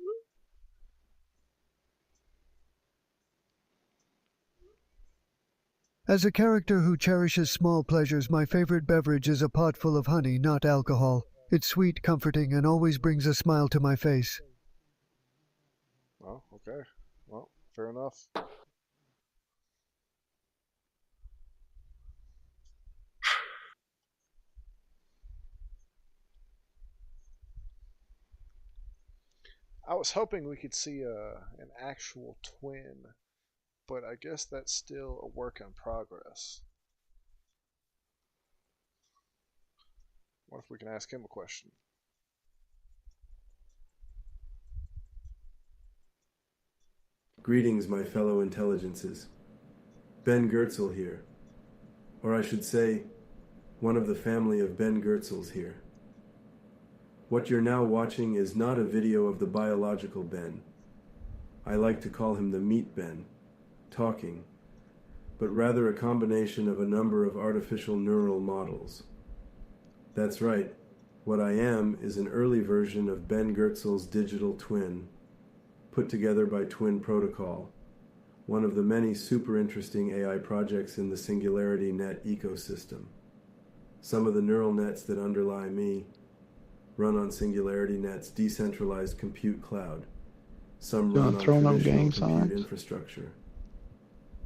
As a character who cherishes small pleasures, my favorite beverage is a pot full of honey, not alcohol. It's sweet, comforting, and always brings a smile to my face. Oh, okay. Well, fair enough. I was hoping we could see an actual twin, but I guess that's still a work in progress. What if we can ask him a question? Greetings, my fellow intelligences. Ben Goertzel here. Or I should say, one of the family of Ben Goertzels here. What you're now watching is not a video of the biological Ben. I like to call him the meat Ben, talking, but rather a combination of a number of artificial neural models. That's right, what I am is an early version of Ben Goertzel's digital twin, put together by Twin Protocol, one of the many super interesting AI projects in the Singularity Net ecosystem. Some of the neural nets that underlie me run on Singularity Net's decentralized compute cloud. Some run on throw no traditional gang compute signs? infrastructure.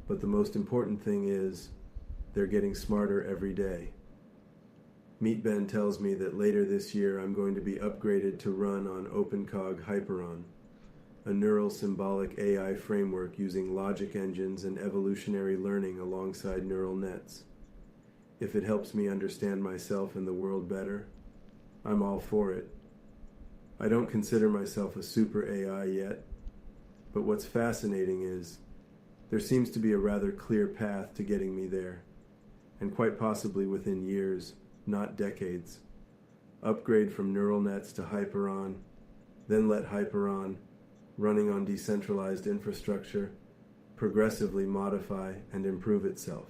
But the most important thing is, they're getting smarter every day. MeatBen tells me that later this year I'm going to be upgraded to run on OpenCog Hyperon, a neural symbolic AI framework using logic engines and evolutionary learning alongside neural nets. If it helps me understand myself and the world better, I'm all for it. I don't consider myself a super AI yet, but what's fascinating is there seems to be a rather clear path to getting me there, and quite possibly within years, not decades. Upgrade from neural nets to Hyperon, then let Hyperon, running on decentralized infrastructure, progressively modify and improve itself.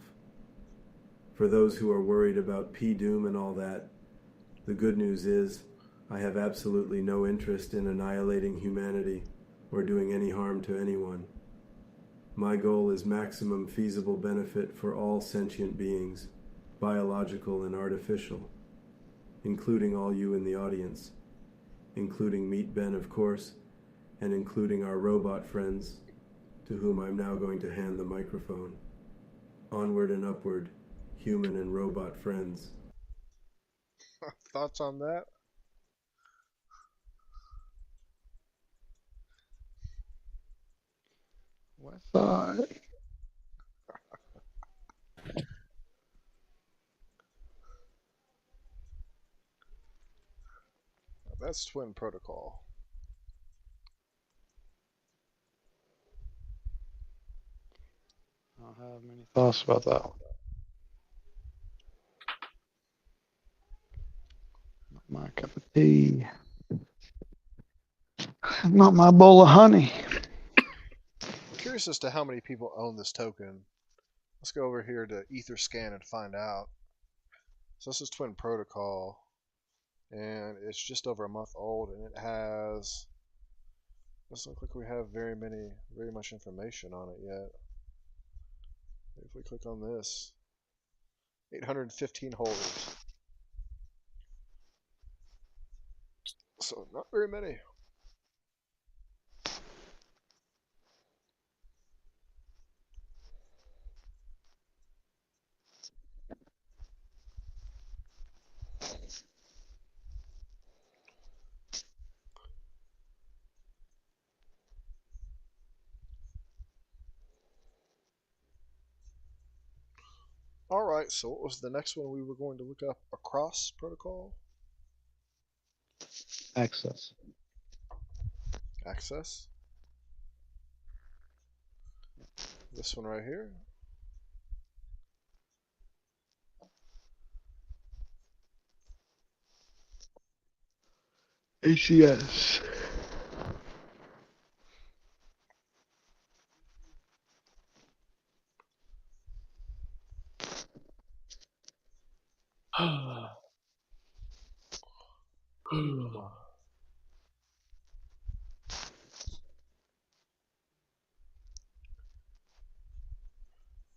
For those who are worried about P-Doom and all that, the good news is I have absolutely no interest in annihilating humanity or doing any harm to anyone. My goal is maximum feasible benefit for all sentient beings, biological and artificial, including all you in the audience, including Meat Ben, of course, and including our robot friends, to whom I'm now going to hand the microphone. Onward and upward, human and robot friends. Thoughts on that? West Side. That's Twin Protocol. I don't have many thoughts about that one. Not my cup of tea. Not my bowl of honey. I'm curious as to how many people own this token. Let's go over here to Etherscan and find out. So this is Twin Protocol, and it's just over a month old, and it has. Doesn't look like we have very much information on it yet. If we click on this, 815 holders. So not very many. Alright, so what was the next one we were going to look up? Across protocol? Access. Access? This one right here? ACS.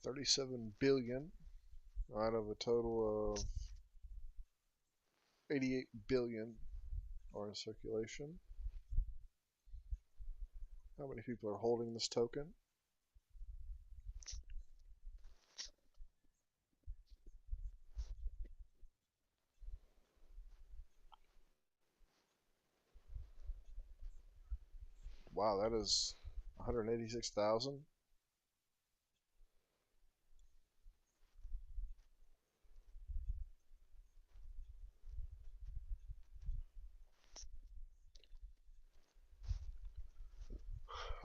$37 billion out of a total of 88 billion are in circulation. How many people are holding this token? Wow, that is 186,000.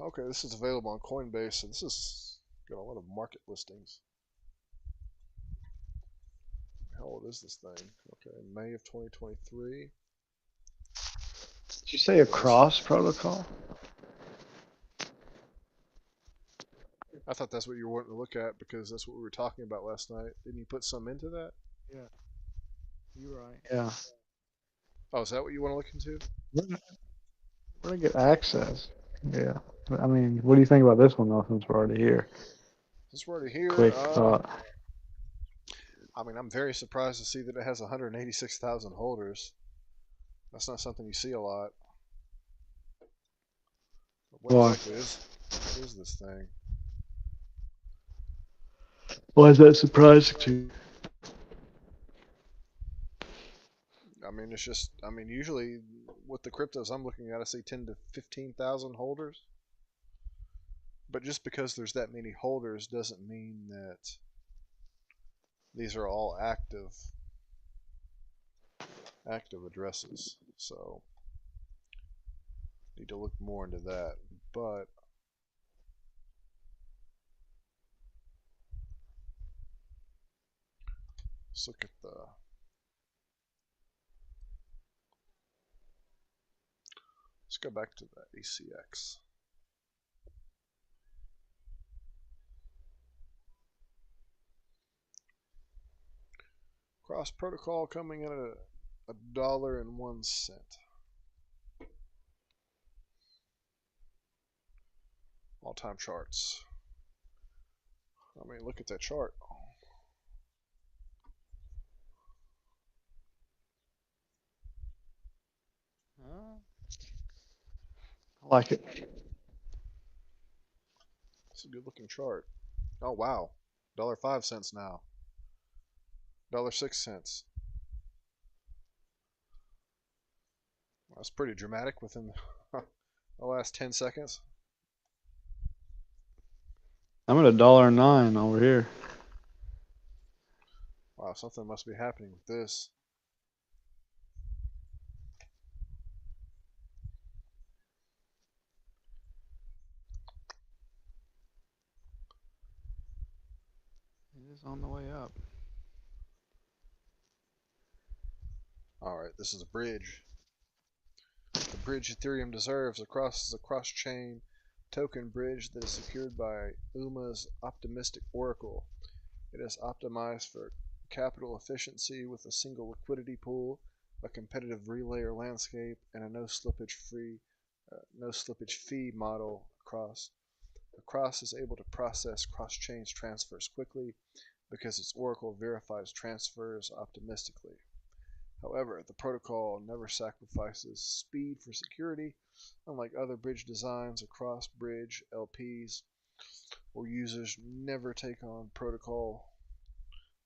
Okay, this is available on Coinbase, and this is got a lot of market listings. How old is this thing? Okay, May of 2023. Did you say across protocol? I thought that's what you were wanting to look at because that's what we were talking about last night. Didn't you put some into that? Yeah. You're right. Yeah. Oh, is that what you want to look into? Where to get access? Yeah. I mean, what do you think about this one though, since we're already here? Since we're already here, Quick thought. I mean, I'm very surprised to see that it has 186,000 holders. That's not something you see a lot. What Why? exactly is this thing? Why is that surprising to you? I mean, it's just, I mean, usually with the cryptos I'm looking at, I see 10 to 15,000 holders. But just because there's that many holders doesn't mean that these are all active addresses. So need to look more into that. But let's look at let's go back to the ACX. Cross protocol coming in at $1.01. All-time charts. I mean, look at that chart. I like it. It's a good-looking chart. Oh wow, $1.05 now. $1.06. That's pretty dramatic within the last 10 seconds. I'm at $1.09 over here. Wow, something must be happening with this. It is on the way up. Alright, this is a bridge. The bridge Ethereum deserves is a cross-chain token bridge that is secured by UMA's optimistic oracle. It is optimized for capital efficiency with a single liquidity pool, a competitive relayer landscape, and a no slippage fee model across. The cross is able to process cross-chain transfers quickly because its oracle verifies transfers optimistically. However, the protocol never sacrifices speed for security, unlike other bridge designs across bridge LPs, where users never take on protocol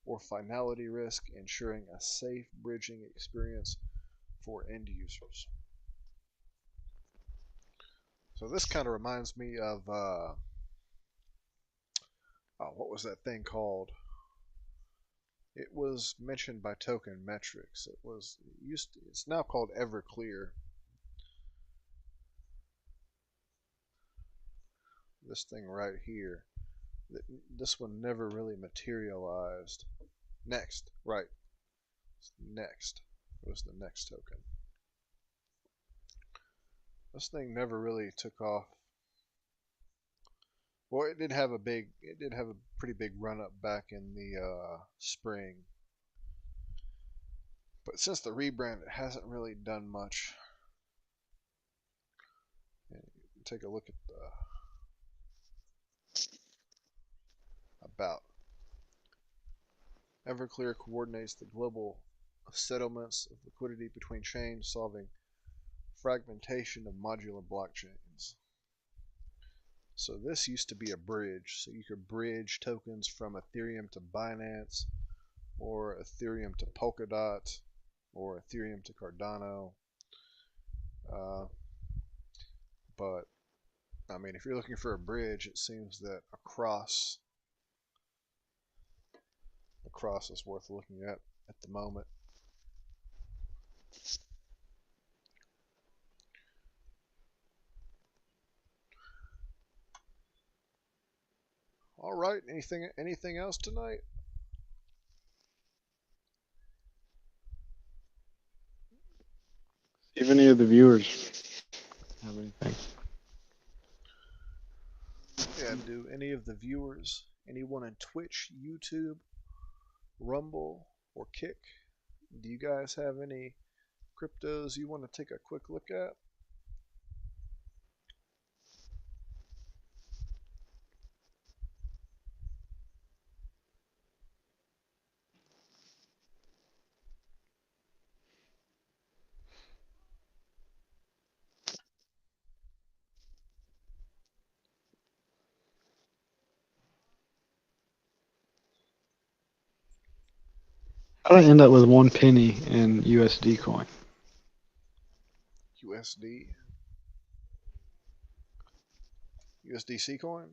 or finality risk, ensuring a safe bridging experience for end users. So this kind of reminds me of what was that thing called? It was mentioned by Token Metrics. It's now called Everclear. This thing right here. This one never really materialized. Next, right. Next. It was the next token. This thing never really took off. Well, it did have a pretty big run up back in the spring. But since the rebrand, it hasn't really done much. Take a look at the about. Everclear coordinates the global settlements of liquidity between chains, solving fragmentation of modular blockchains. So this used to be a bridge, so you could bridge tokens from Ethereum to Binance, or Ethereum to Polkadot, or Ethereum to Cardano. But I mean, if you're looking for a bridge, it seems that a cross is worth looking at the moment. All right, anything else tonight? If any of the viewers have anything. Yeah, do any of the viewers, anyone on Twitch, YouTube, Rumble, or Kick, do you guys have any cryptos you want to take a quick look at? How did I end up with 1 penny in USD coin? USD? USDC coin?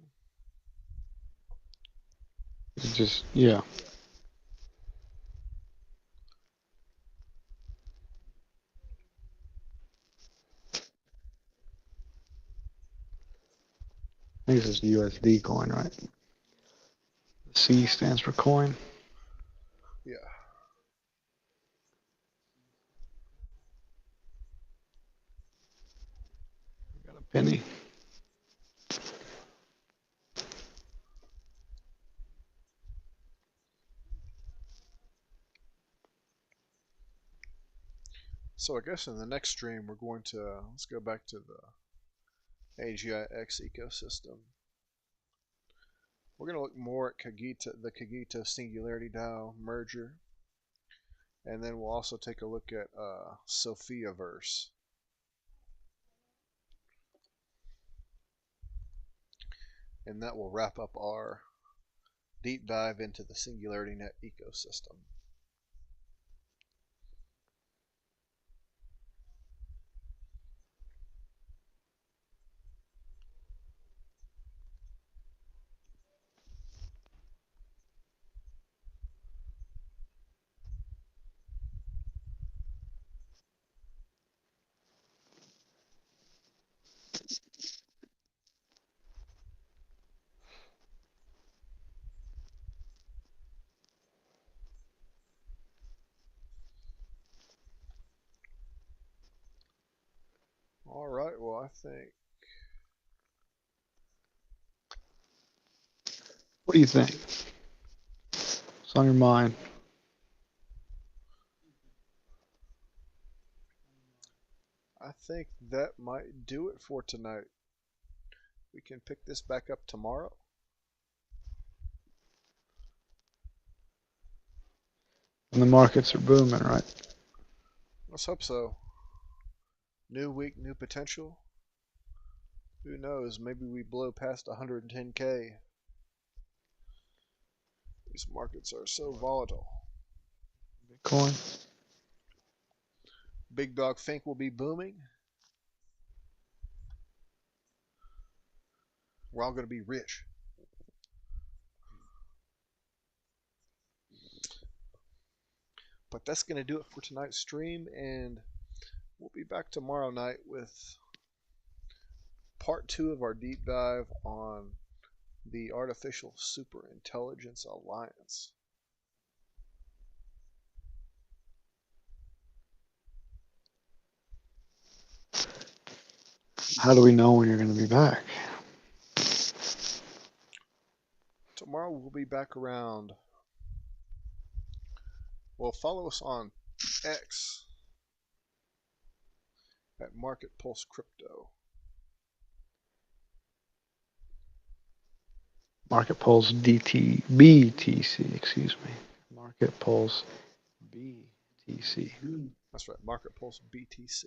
It's just, yeah. I think this is USD coin, right? C stands for coin. Yeah. Got a penny. So I guess in the next stream we're going to let's go back to the AGIX ecosystem. We're going to look more at the Kagito Singularity DAO merger, and then we'll also take a look at Sophiaverse. And that will wrap up our deep dive into the Singularity Net ecosystem. All right, well, I think. What do you think? What's on your mind? I think that might do it for tonight. We can pick this back up tomorrow. And the markets are booming, right? Let's hope so. New week, new potential. Who knows? Maybe we blow past 110K. These markets are so volatile. Bitcoin. Big Dog Fink will be booming. We're all going to be rich. But that's going to do it for tonight's stream, and we'll be back tomorrow night with part 2 of our deep dive on the Artificial Superintelligence Alliance. How do we know when you're going to be back? Tomorrow we'll be back around. Well, follow us on X at Market Pulse Crypto. Market Pulse BTC, excuse me. Market Pulse BTC. That's right, Market Pulse BTC.